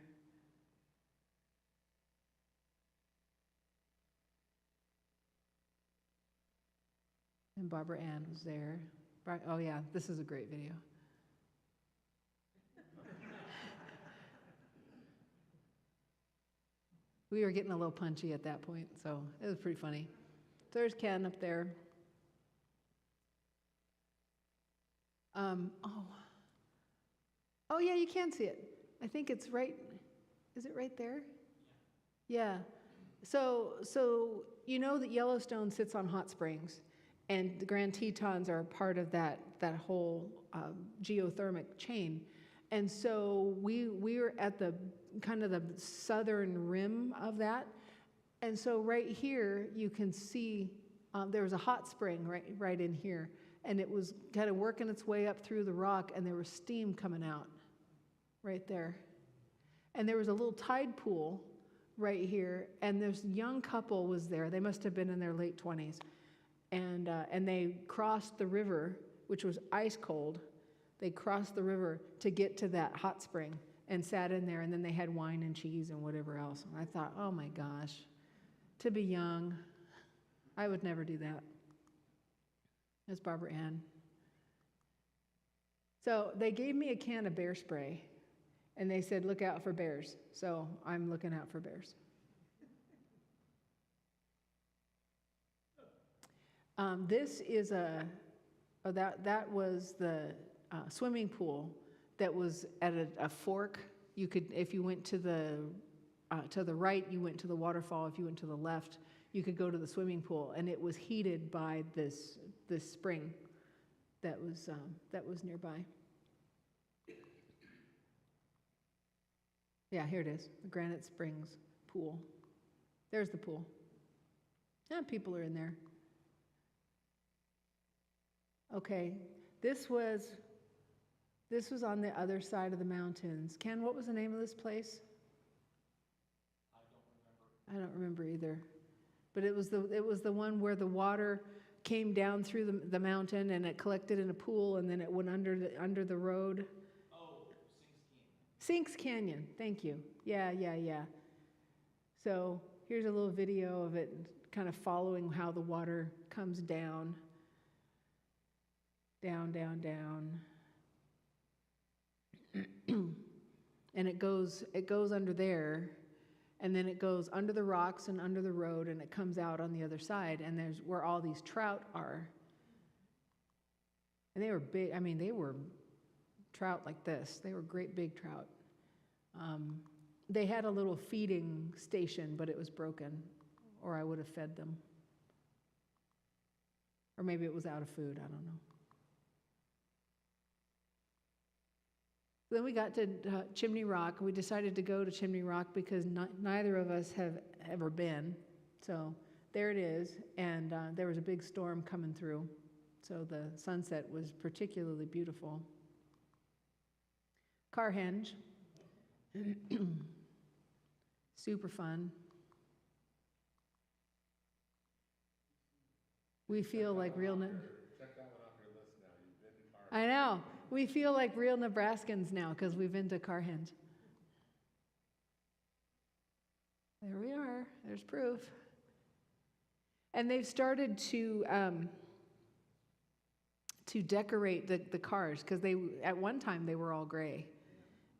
And Barbara Ann was there. Oh yeah, this is a great video. We were getting a little punchy at that point, so it was pretty funny. So there's Ken up there. Oh yeah, you can see it. I think it's right. Is it right there? Yeah. So you know that Yellowstone sits on hot springs, and the Grand Tetons are part of that whole geothermic chain. And so we were at the kind of the southern rim of that. And so right here, you can see there was a hot spring right in here. And it was kind of working its way up through the rock, and there was steam coming out right there. And there was a little tide pool right here, and this young couple was there. They must have been in their late 20s. And they crossed the river, which was ice cold. They crossed the river to get to that hot spring and sat in there, and then they had wine and cheese and whatever else. And I thought, oh my gosh, to be young, I would never do that. That's Barbara Ann. So they gave me a can of bear spray, and they said, look out for bears. So I'm looking out for bears. This is that was the swimming pool that was at a fork. You could, if you went to the right, you went to the waterfall. If you went to the left, you could go to the swimming pool, and it was heated by this spring that was nearby. Yeah, here it is, the Granite Springs pool. There's the pool. And people are in there. Okay, this was on the other side of the mountains. Ken, what was the name of this place? I don't remember either. But it was the one where the water came down through the mountain, and it collected in a pool, and then it went under the road. Oh, Sinks Canyon. Sinks Canyon, thank you. Yeah. So here's a little video of it kind of following how the water comes down. Down. And it goes under there, and then it goes under the rocks and under the road, and it comes out on the other side, and there's where all these trout are. And they were big. I mean, they were trout like this. They were great big trout. they had a little feeding station, but it was broken, or I would have fed them. Or maybe it was out of food, I don't know. Then we got to Chimney Rock. We decided to go to Chimney Rock because neither of us have ever been. So there it is, and there was a big storm coming through. So the sunset was particularly beautiful. Carhenge. Super fun. We feel like real... Check that one off your list now. You've been to Carhenge. I know. We feel like real Nebraskans now because we've been to Carhenge. There we are. There's proof. And they've started to decorate the cars because at one time they were all gray.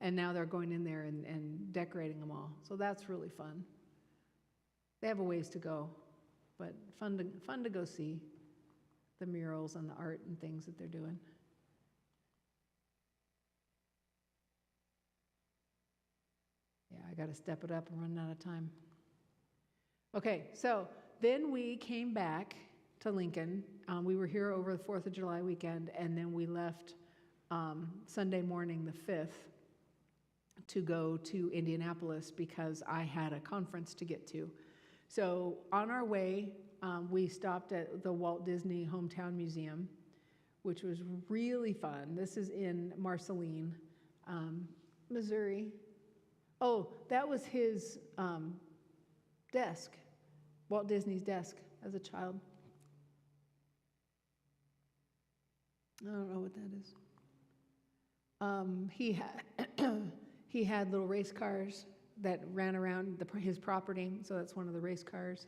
And now they're going in there and decorating them all. So that's really fun. They have a ways to go, but fun to go see the murals and the art and things that they're doing. Yeah, I got to step it up and run out of time. Okay, so then we came back to Lincoln. We were here over the 4th of July weekend, and then we left Sunday morning, the 5th, to go to Indianapolis because I had a conference to get to. So on our way, we stopped at the Walt Disney Hometown Museum, which was really fun. This is in Marceline, Missouri. Oh, that was his desk, Walt Disney's desk as a child. I don't know what that is. He had little race cars that ran around his property, so that's one of the race cars.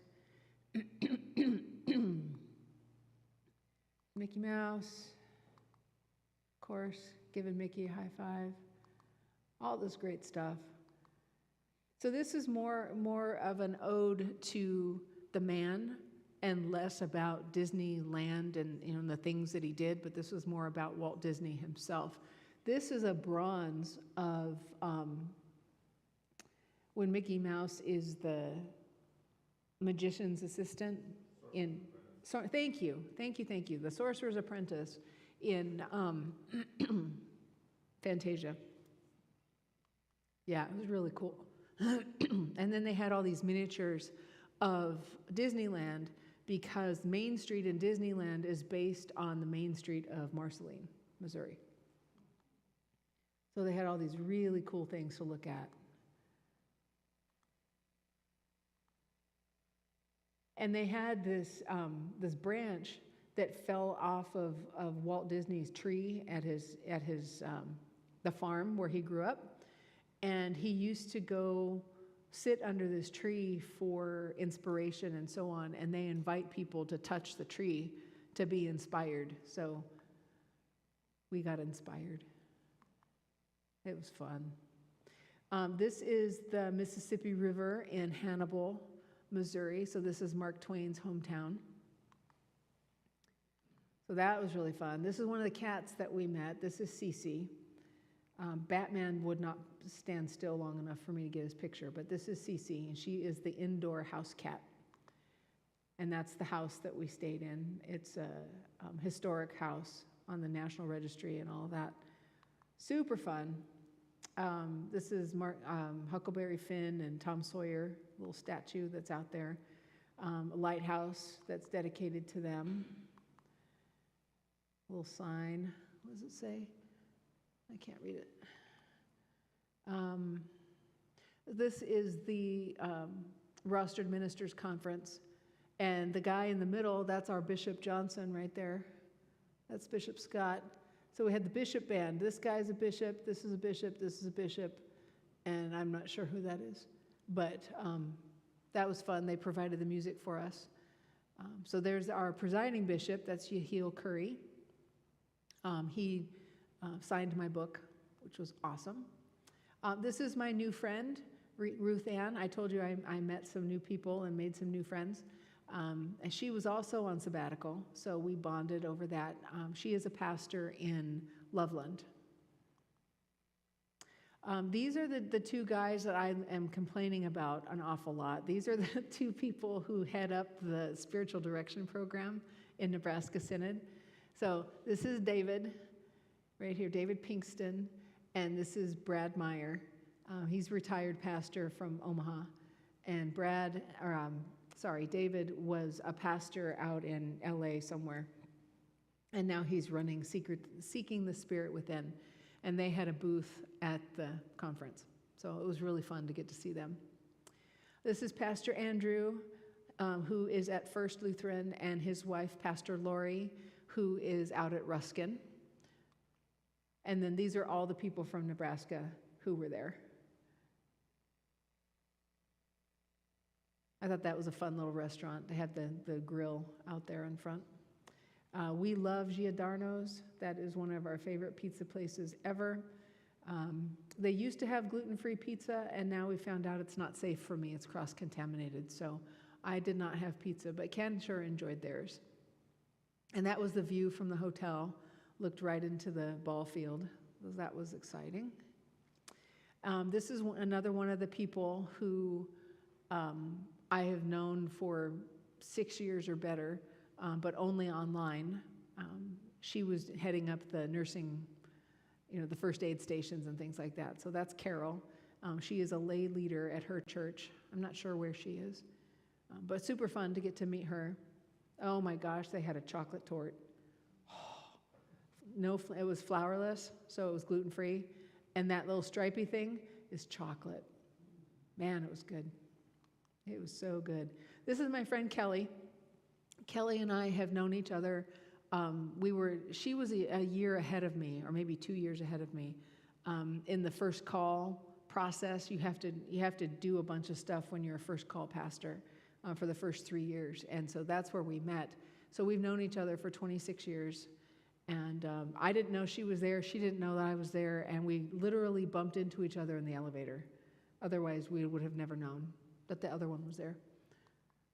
Mickey Mouse, of course, giving Mickey a high five. All this great stuff. So this is more of an ode to the man and less about Disneyland and the things that he did, but this was more about Walt Disney himself. This is a bronze of when Mickey Mouse is the magician's assistant in. So, thank you. The Sorcerer's Apprentice in Fantasia. Yeah, it was really cool. And then they had all these miniatures of Disneyland because Main Street in Disneyland is based on the Main Street of Marceline, Missouri. So they had all these really cool things to look at. And they had this branch that fell off of Walt Disney's tree at the farm where he grew up. And he used to go sit under this tree for inspiration and so on, and they invite people to touch the tree to be inspired. So we got inspired. It was fun. This is the Mississippi River in Hannibal, Missouri. So this is Mark Twain's hometown. So that was really fun. This is one of the cats that we met. This is Cece. Batman would not stand still long enough for me to get his picture, but this is Cece, and she is the indoor house cat. And that's the house that we stayed in. It's a historic house on the National Registry and all of that. Super fun. This is Huckleberry Finn and Tom Sawyer, little statue that's out there. A lighthouse that's dedicated to them. A little sign. What does it say? I can't read it. This is the Rostered Ministers Conference. And the guy in the middle, that's our Bishop Johnson right there. That's Bishop Scott. So we had the bishop band. This guy's a bishop, this is a bishop, this is a bishop, and I'm not sure who that is. But that was fun. They provided the music for us. So there's our presiding bishop, that's Yehiel Curry. He signed my book, which was awesome. This is my new friend, Ruth Ann. I told you I met some new people and made some new friends. And she was also on sabbatical, so we bonded over that. She is a pastor in Loveland. These are the two guys that I am complaining about an awful lot. These are the two people who head up the spiritual direction program in Nebraska Synod. So this is David, right here, David Pinkston, and this is Brad Meyer. He's retired pastor from Omaha. And David was a pastor out in LA somewhere. And now he's running Seeking the Spirit Within. And they had a booth at the conference. So it was really fun to get to see them. This is Pastor Andrew, who is at First Lutheran, and his wife, Pastor Lori, who is out at Ruskin. And then these are all the people from Nebraska who were there. I thought that was a fun little restaurant. They had the grill out there in front. We love Giordano's. That is one of our favorite pizza places ever. They used to have gluten-free pizza, and now we found out it's not safe for me. It's cross-contaminated, so I did not have pizza, but Ken sure enjoyed theirs. And that was the view from the hotel. Looked right into the ball field. That was exciting. This is another one of the people who I have known for 6 years or better, but only online. She was heading up the nursing, the first aid stations and things like that. So that's Carol. She is a lay leader at her church. I'm not sure where she is, but super fun to get to meet her. Oh my gosh, they had a chocolate torte. No, it was flourless, so it was gluten-free. And that little stripy thing is chocolate. Man, it was good. It was so good. This is my friend Kelly. Kelly and I have known each other. She was a year ahead of me, or maybe 2 years ahead of me. In the first call process, you have to do a bunch of stuff when you're a first call pastor for the first 3 years. And so that's where we met. So we've known each other for 26 years. And I didn't know she was there. She didn't know that I was there. And we literally bumped into each other in the elevator. Otherwise, we would have never known that the other one was there.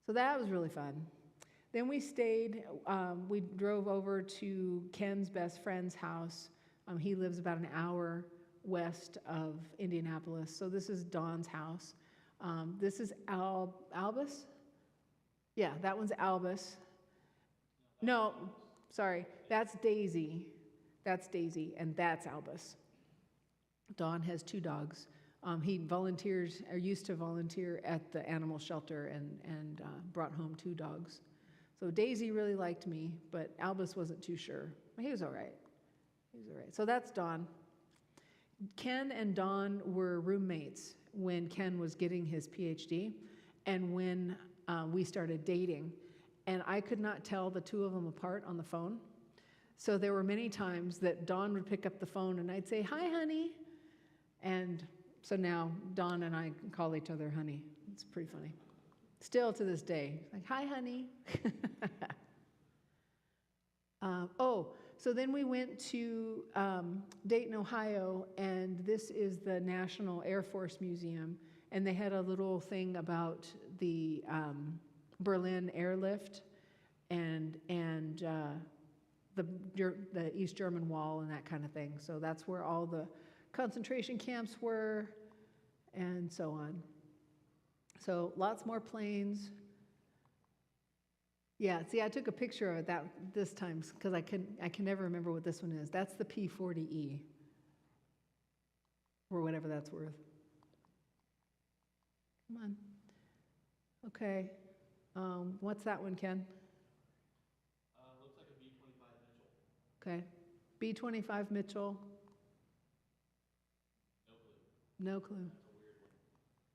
So that was really fun. Then we stayed. We drove over to Ken's best friend's house. He lives about an hour west of Indianapolis. So this is Dawn's house. This is Albus. Yeah, that one's Albus. No, sorry, that's Daisy. That's Daisy, and that's Albus. Dawn has 2 dogs. He volunteers, or used to volunteer at the animal shelter and brought home 2 dogs. So Daisy really liked me, but Albus wasn't too sure. He was all right. So that's Dawn. Ken and Dawn were roommates when Ken was getting his PhD and when we started dating. And I could not tell the 2 of them apart on the phone. So there were many times that Dawn would pick up the phone and I'd say, "Hi, honey." And so now Dawn and I call each other honey. It's pretty funny. Still to this day, like, "Hi, honey." So then we went to Dayton, Ohio, and this is the National Air Force Museum, and they had a little thing about the Berlin airlift and the East German Wall and that kind of thing. So that's where all the concentration camps were, and so on. So lots more planes. Yeah, see, I took a picture of it this time because I can never remember what this one is. That's the P-40E, or whatever that's worth. Come on. Okay. What's that one, Ken? Looks like a B-25 Mitchell. Okay. B-25 Mitchell. No clue. No clue.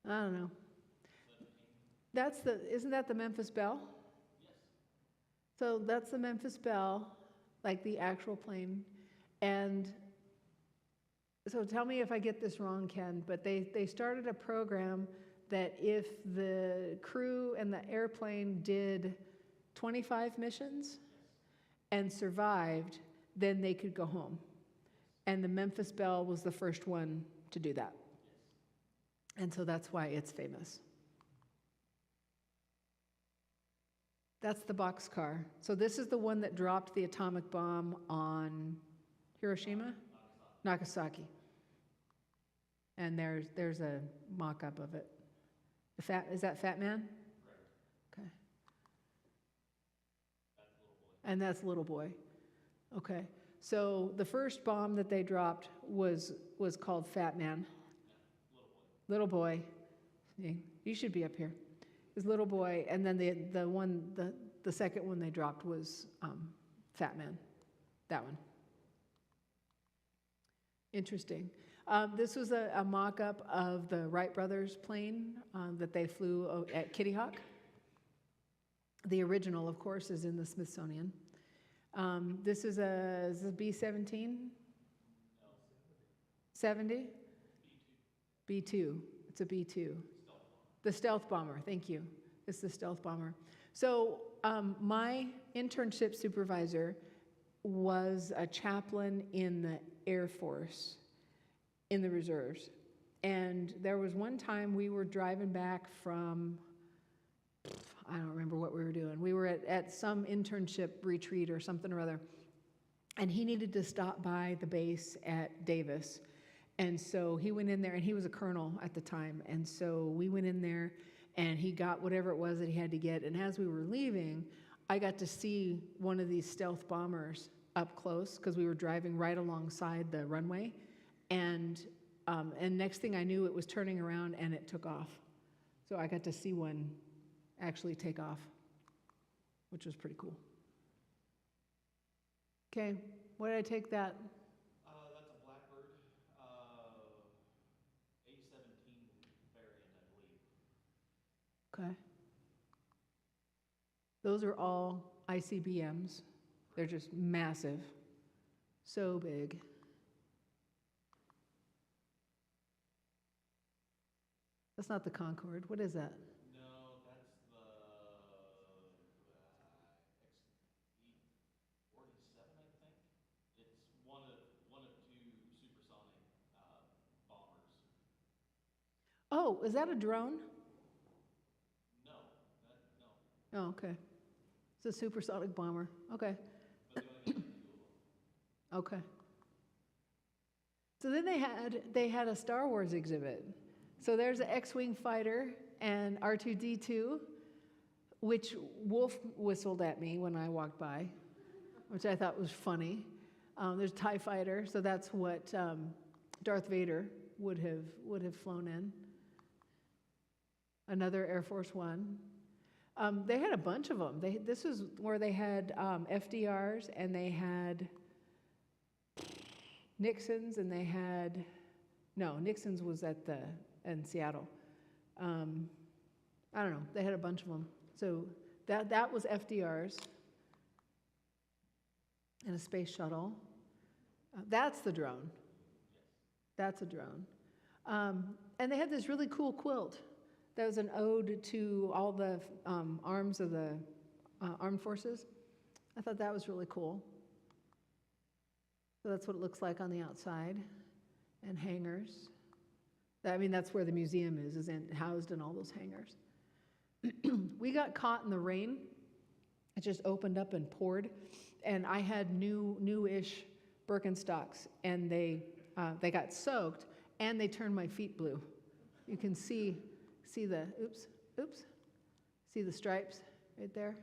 That's a weird one. I don't know. 17. Isn't that the Memphis Belle? Yes. So that's the Memphis Belle, like the actual plane. And so tell me if I get this wrong, Ken, but they started a program that if the crew and the airplane did 25 missions and survived, then they could go home. And the Memphis Belle was the first one to do that. And so that's why it's famous. That's the boxcar. So this is the one that dropped the atomic bomb on Hiroshima? Nagasaki. And there's a mock-up of it. Is that Fat Man? Okay. And that's Little Boy. Okay. So the first bomb that they dropped was called Fat Man. Little Boy. You should be up here. It was Little Boy, and then the second one they dropped was Fat Man. That one. Interesting. This was a mock-up of the Wright brothers plane that they flew at Kitty Hawk. The original, of course, is in the Smithsonian. This is a B-17? 70? B-2. It's a B-2. The stealth bomber, thank you. It's the stealth bomber. So my internship supervisor was a chaplain in the Air Force, in the reserves. And there was one time we were driving back from, I don't remember what we were doing. We were at some internship retreat or something or other. And he needed to stop by the base at Davis. And so he went in there, and he was a colonel at the time. And so we went in there, and he got whatever it was that he had to get. And as we were leaving, I got to see one of these stealth bombers up close because we were driving right alongside the runway. And next thing I knew, it was turning around, and it took off. So I got to see one actually take off, which was pretty cool. Okay, what did I take that? That's a Blackbird, A-17 variant, I believe. Okay. Those are all ICBMs. They're just massive, so big. That's not the Concorde. What is that? No, that's the E-47, I think. It's one of two supersonic bombers. Oh, is that a drone? No. Oh, okay. It's a supersonic bomber. Okay. But they only got like two of them. Okay. So then they had a Star Wars exhibit. So there's an X-wing fighter and R2-D2, which Wolf whistled at me when I walked by, which I thought was funny. There's a TIE fighter, so that's what Darth Vader would have flown in. Another Air Force One. They had a bunch of them. This is where they had FDRs, and they had Nixon's, and they had Nixon's was in Seattle. I don't know. They had a bunch of them. So that was FDR's and a space shuttle. That's the drone. That's a drone. And they had this really cool quilt that was an ode to all the arms of the armed forces. I thought that was really cool. So that's what it looks like on the outside. And hangars. That's where the museum is housed in all those hangars. We got caught in the rain. It just opened up and poured. And I had newish Birkenstocks, and they got soaked, and they turned my feet blue. You can see the, see the stripes right there?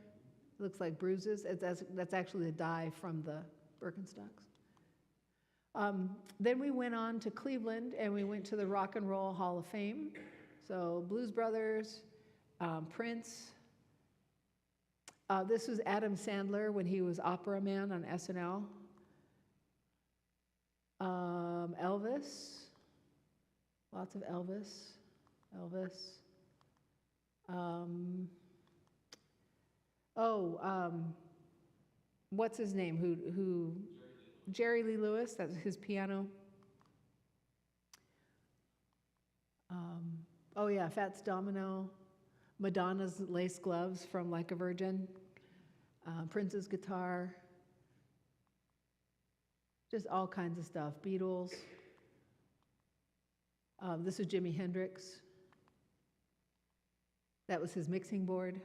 It looks like bruises. That's actually the dye from the Birkenstocks. Then we went on to Cleveland, and we went to the Rock and Roll Hall of Fame. So Blues Brothers, Prince. This was Adam Sandler when he was Opera Man on SNL. Elvis. Lots of Elvis. What's his name? Who? Jerry Lee Lewis. That's his piano. Fats Domino. Madonna's lace gloves from Like a Virgin. Prince's guitar. Just all kinds of stuff. Beatles. This was Jimi Hendrix. That was his mixing board.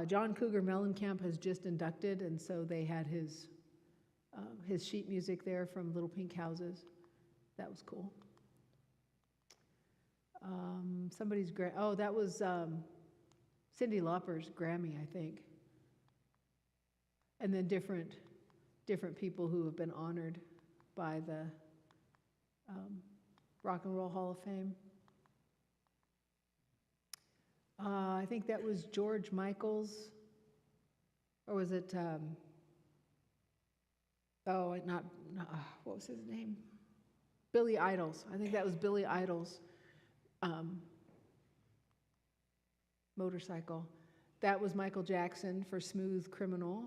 John Cougar Mellencamp has just inducted, and so they had his his sheet music there from Little Pink Houses. That was cool. That was Cyndi Lauper's Grammy, I think. And then different people who have been honored by the Rock and Roll Hall of Fame. I think that was George Michael's, or was it, what was his name? Billy Idol's. I think that was Billy Idol's motorcycle. That was Michael Jackson for Smooth Criminal.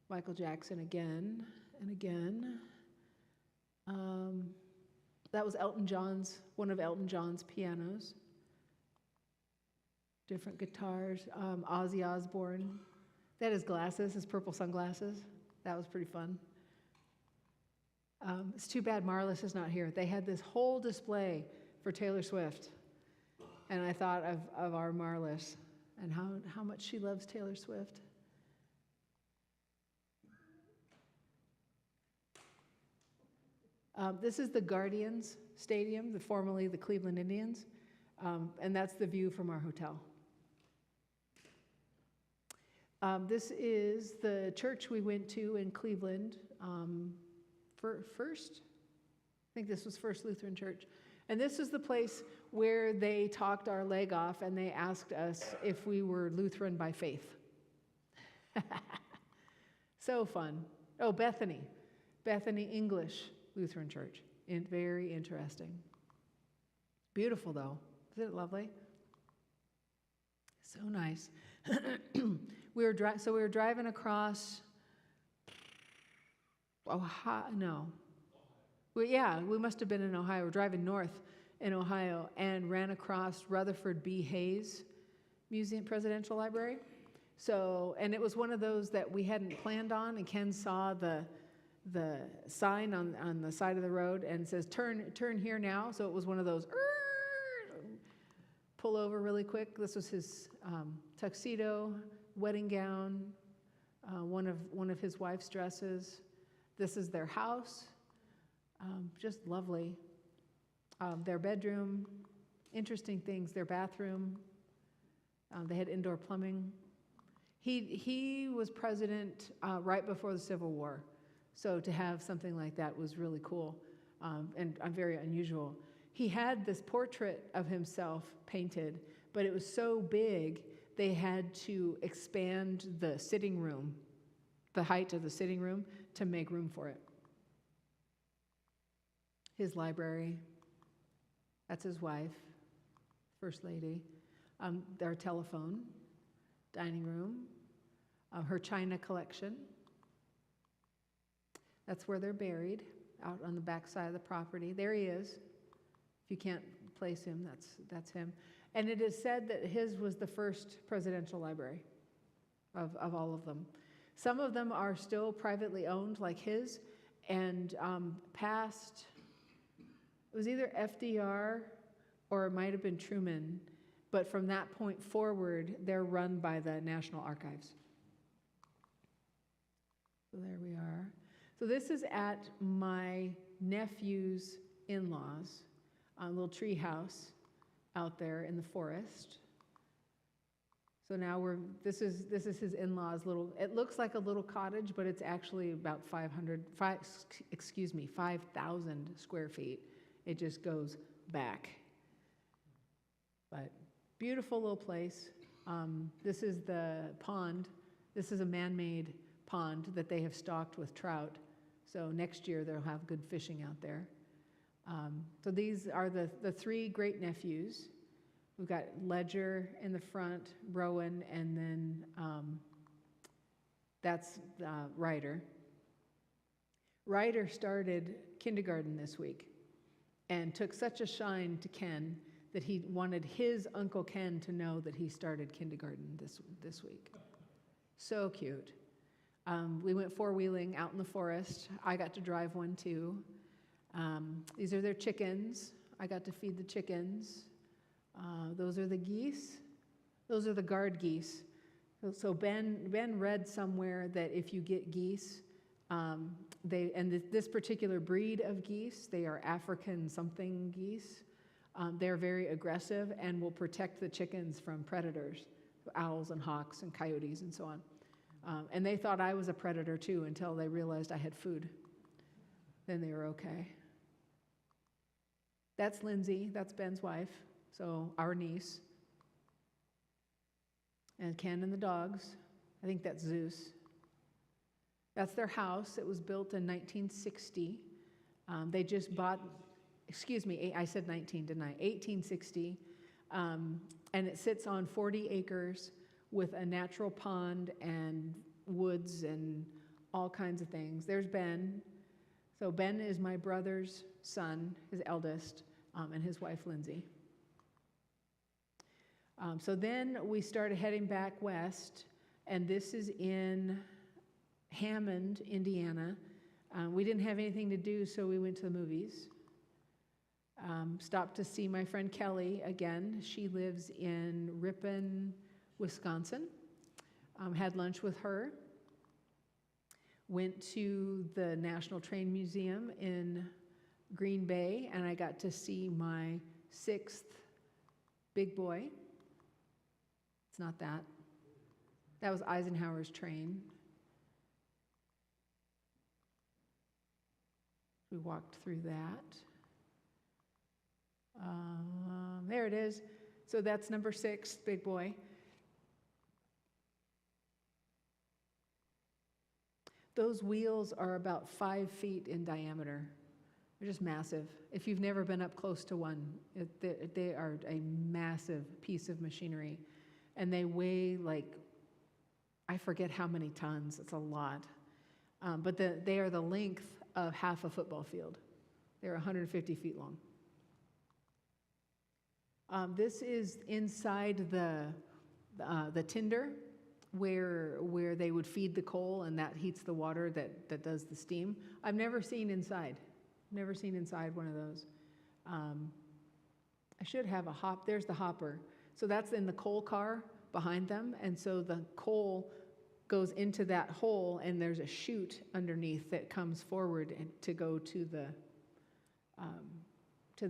Michael Jackson again and again. That was one of Elton John's pianos. Different guitars. Ozzy Osbourne. That is glasses, his purple sunglasses. That was pretty fun. It's too bad Marlis is not here. They had this whole display for Taylor Swift. And I thought of our Marlis and how much she loves Taylor Swift. This is the Guardians Stadium, formerly the Cleveland Indians, and that's the view from our hotel. This is the church we went to in Cleveland, First. I think this was First Lutheran Church. And this is the place where they talked our leg off and they asked us if we were Lutheran by faith. So fun. Oh, Bethany English Lutheran Church. Very interesting. Beautiful, though. Isn't it lovely? So nice. We were driving across Ohio. No. We must have been in Ohio. We're driving north in Ohio and ran across Rutherford B. Hayes Museum Presidential Library. And it was one of those that we hadn't planned on, and Ken saw the sign on the side of the road and it says turn here now. So it was one of those pull over really quick. This was his tuxedo, wedding gown, one of his wife's dresses. This is their house, just lovely. Their bedroom, interesting things. Their bathroom, they had indoor plumbing. He was president right before the Civil War. So to have something like that was really cool and very unusual. He had this portrait of himself painted, but it was so big they had to expand the sitting room, the height of the sitting room, to make room for it. His library, that's his wife, First Lady. Their telephone, dining room, her china collection. That's where they're buried, out on the back side of the property. There he is. If you can't place him, that's him. And it is said that his was the first presidential library of all of them. Some of them are still privately owned, like his, and past, it was either FDR or it might have been Truman, but from that point forward, they're run by the National Archives. So there we are. So this is at my nephew's in-laws, a little tree house out there in the forest. So now this is his in-laws little, it looks like a little cottage, but it's actually about 5,000 square feet. It just goes back. But beautiful little place. This is the pond. This is a man-made pond that they have stocked with trout. So next year they'll have good fishing out there. So these are the three great nephews. We've got Ledger in the front, Rowan, and then that's Ryder. Ryder started kindergarten this week and took such a shine to Ken that he wanted his Uncle Ken to know that he started kindergarten this week. So cute. We went four-wheeling out in the forest. I got to drive one too. These are their chickens. I got to feed the chickens. Those are the geese. Those are the guard geese. So Ben read somewhere that if you get geese, This particular breed of geese, they are African something geese. They're very aggressive and will protect the chickens from predators, owls and hawks and coyotes and so on. And they thought I was a predator too until they realized I had food. Then they were okay. That's Lindsay, that's Ben's wife, so our niece. And Ken and the dogs. I think that's Zeus. That's their house. It was built in 1960. They just bought, excuse me, I said 19, didn't I? 1860. And it sits on 40 acres with a natural pond and woods and all kinds of things. There's Ben. So Ben is my brother's son, his eldest, and his wife, Lindsay. So then we started heading back west, and this is in Hammond, Indiana. We didn't have anything to do, so we went to the movies. Stopped to see my friend Kelly again. She lives in Ripon, Wisconsin. Had lunch with her. Went to the National Train Museum in Green Bay, and I got to see my 6th big boy. It's not that. That was Eisenhower's train. We walked through that. There it is. So that's number 6, big boy. Those wheels are about 5 feet in diameter. They're just massive. If you've never been up close to one, they are a massive piece of machinery. And they weigh like, I forget how many tons. It's a lot. But they are the length of half a football field. They're 150 feet long. This is inside the tinder where they would feed the coal, and that heats the water that does the steam. I've never seen inside. Never seen inside one of those. I should have a hop. There's the hopper. So that's in the coal car behind them, and so the coal goes into that hole, and there's a chute underneath that comes forward to go to the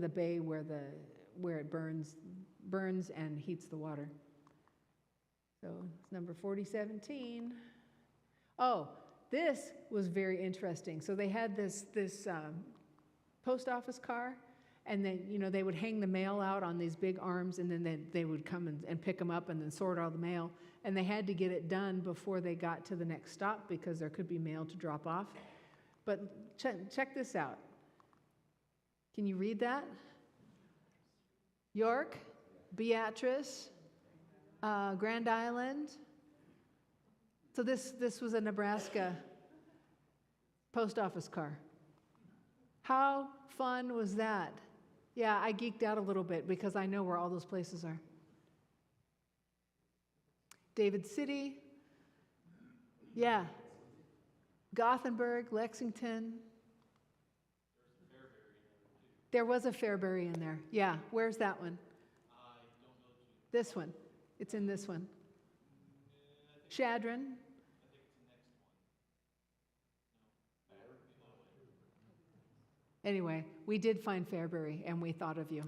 bay where it burns and heats the water. So it's number 4017. Oh, this was very interesting. So they had this post office car, and then they would hang the mail out on these big arms, and then they would come and pick them up and then sort all the mail. And they had to get it done before they got to the next stop because there could be mail to drop off. But check this out. Can you read that? York, Beatrice, Grand Island. So this was a Nebraska post office car. How fun was that? Yeah, I geeked out a little bit because I know where all those places are. David City. Yeah. Gothenburg, Lexington. There was a Fairbury in there. Yeah, where's that one? I don't know the two. This one. It's in this one. Shadron. I think it's the next one. Anyway, we did find Fairbury, and we thought of you.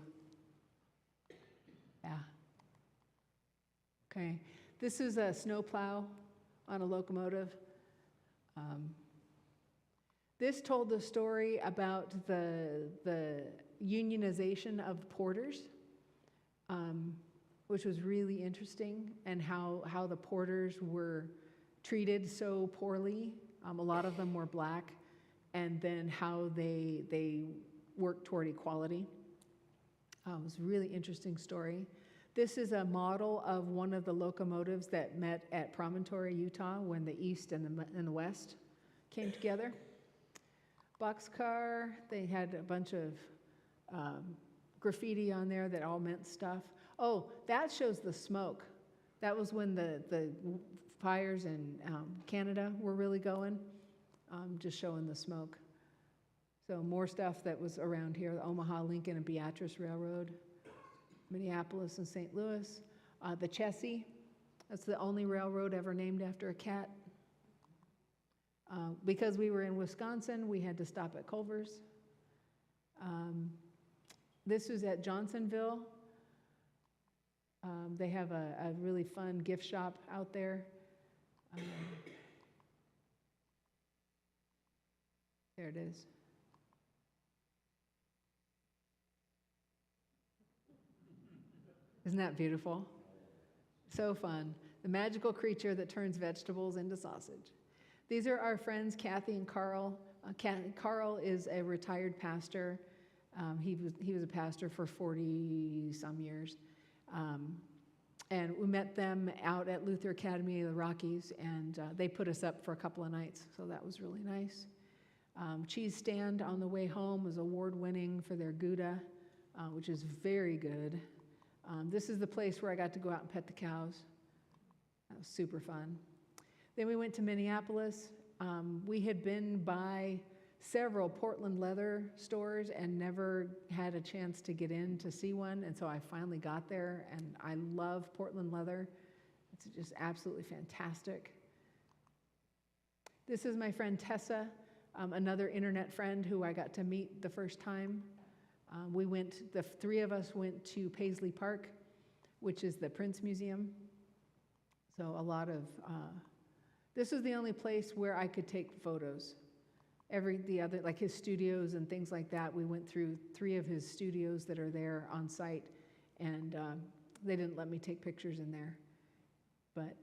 Yeah. Okay. This is a snowplow on a locomotive. This told the story about the unionization of porters, which was really interesting, and how the porters were treated so poorly. A lot of them were black, and then how they worked toward equality. It was a really interesting story. This is a model of one of the locomotives that met at Promontory, Utah, when the East and the West came together. Boxcar, they had a bunch of graffiti on there that all meant stuff. Oh, that shows the smoke. That was when the fires in Canada were really going, just showing the smoke. So more stuff that was around here, the Omaha, Lincoln, and Beatrice Railroad, Minneapolis and St. Louis. The Chessie, that's the only railroad ever named after a cat. Because we were in Wisconsin, we had to stop at Culver's. This was at Johnsonville. They have a really fun gift shop out there. There it is. Isn't that beautiful? So fun. The magical creature that turns vegetables into sausage. These are our friends, Kathy and Carl. Carl is a retired pastor. He was a pastor for 40-some years. And we met them out at Luther Academy of the Rockies, and they put us up for a couple of nights, so that was really nice. Cheese Stand on the way home was award-winning for their Gouda, which is very good. This is the place where I got to go out and pet the cows. That was super fun. Then we went to Minneapolis. We had been by several Portland leather stores and never had a chance to get in to see one, and so I finally got there, and I love Portland leather. It's just absolutely fantastic. This is my friend Tessa, another internet friend who I got to meet the first time. The three of us went to Paisley Park, which is the Prince Museum. So this was the only place where I could take photos. The other, like his studios and things like that, we went through 3 of his studios that are there on site, and they didn't let me take pictures in there. But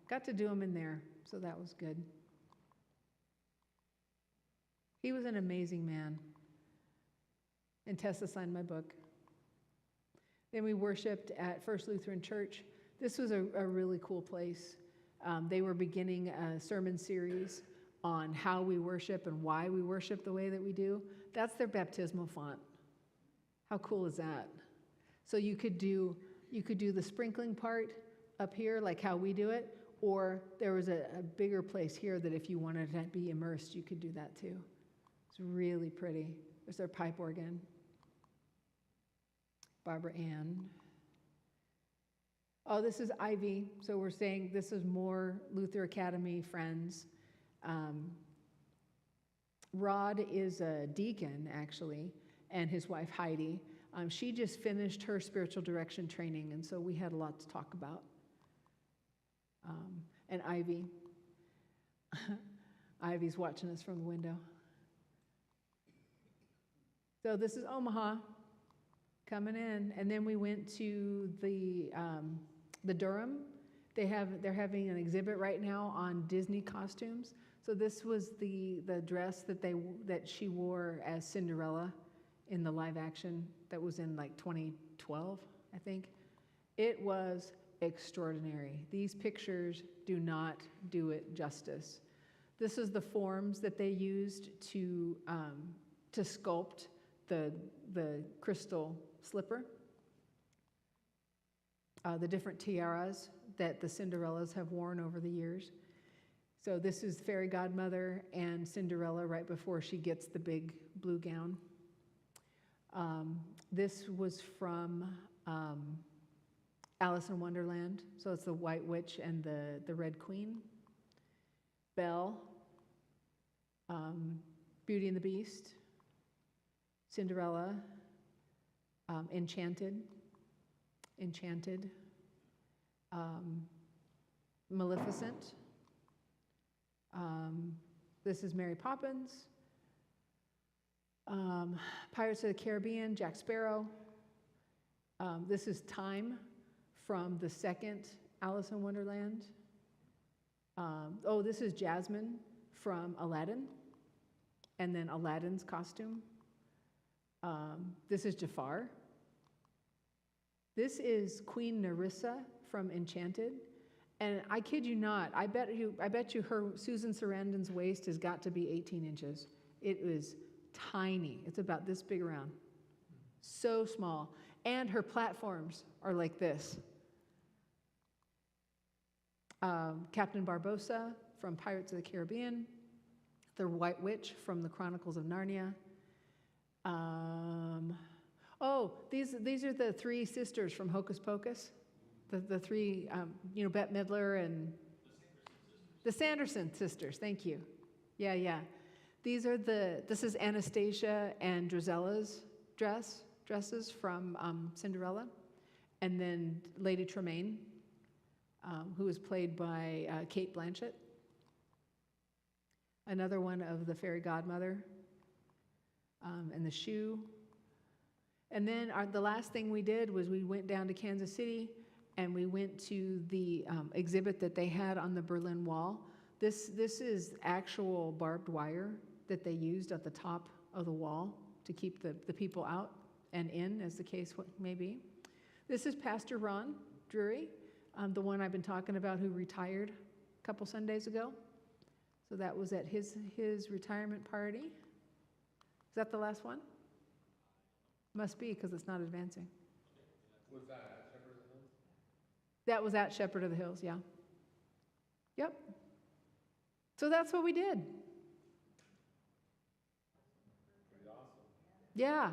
got to do them in there, so that was good. He was an amazing man. And Tessa signed my book. Then we worshiped at First Lutheran Church. This was a really cool place. They were beginning a sermon series on how we worship and why we worship the way that we do. That's their baptismal font. How cool is that? So you could do the sprinkling part up here, like how we do it, or there was a bigger place here that if you wanted to be immersed, you could do that too. It's really pretty. There's their pipe organ. Barbara Ann. Oh, this is Ivy. So we're saying this is more Luther Academy friends. Rod is a deacon, actually, and his wife, Heidi. She just finished her spiritual direction training, and so we had a lot to talk about. And Ivy. Ivy's watching us from the window. So this is Omaha coming in, and then we went to the Durham. They're having an exhibit right now on Disney costumes. So this was the dress that she wore as Cinderella in the live action that was in like 2012, I think. It was extraordinary. These pictures do not do it justice. This is the forms that they used to sculpt the crystal slipper, the different tiaras that the Cinderellas have worn over the years. So this is Fairy Godmother and Cinderella right before she gets the big blue gown. This was from Alice in Wonderland. So it's the White Witch and the Red Queen. Belle, Beauty and the Beast, Cinderella, Enchanted, Maleficent. This is Mary Poppins. Pirates of the Caribbean, Jack Sparrow. This is Time from the second Alice in Wonderland. This is Jasmine from Aladdin, and then Aladdin's costume. This is Jafar. This is Queen Nerissa from Enchanted. And I kid you not, I bet you Susan Sarandon's waist has got to be 18 inches. It was tiny. It's about this big around. So small. And her platforms are like this. Captain Barbossa from Pirates of the Caribbean. The White Witch from the Chronicles of Narnia. These are the 3 sisters from Hocus Pocus. The 3, Bette Midler and the Sanderson sisters. Thank you. Yeah. This is Anastasia and Drizella's dresses from Cinderella. And then Lady Tremaine, who was played by Kate Blanchett. Another one of the fairy godmother, and the shoe. And then the last thing we did was we went down to Kansas City and we went to the exhibit that they had on the Berlin Wall. This is actual barbed wire that they used at the top of the wall to keep the people out and in, as the case may be. This is Pastor Ron Drury, the one I've been talking about who retired a couple Sundays ago. So that was at his retirement party. Is that the last one? Must be, because it's not advancing. Was that at Shepherd of the Hills? That was at Shepherd of the Hills, yeah. Yep. So that's what we did. Pretty awesome. Yeah,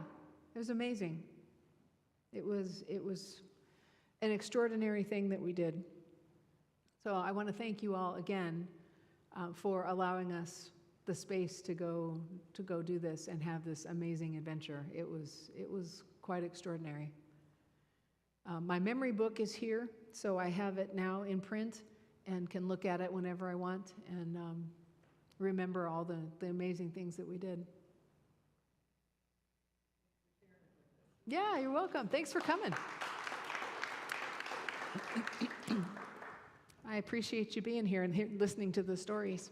it was amazing. It was an extraordinary thing that we did. So I want to thank you all again for allowing us the space to go do this and have this amazing adventure. It was quite extraordinary. My memory book is here, so I have it now in print and can look at it whenever I want and remember all the amazing things that we did. Yeah, you're welcome. Thanks for coming. I appreciate you being here and listening to the stories.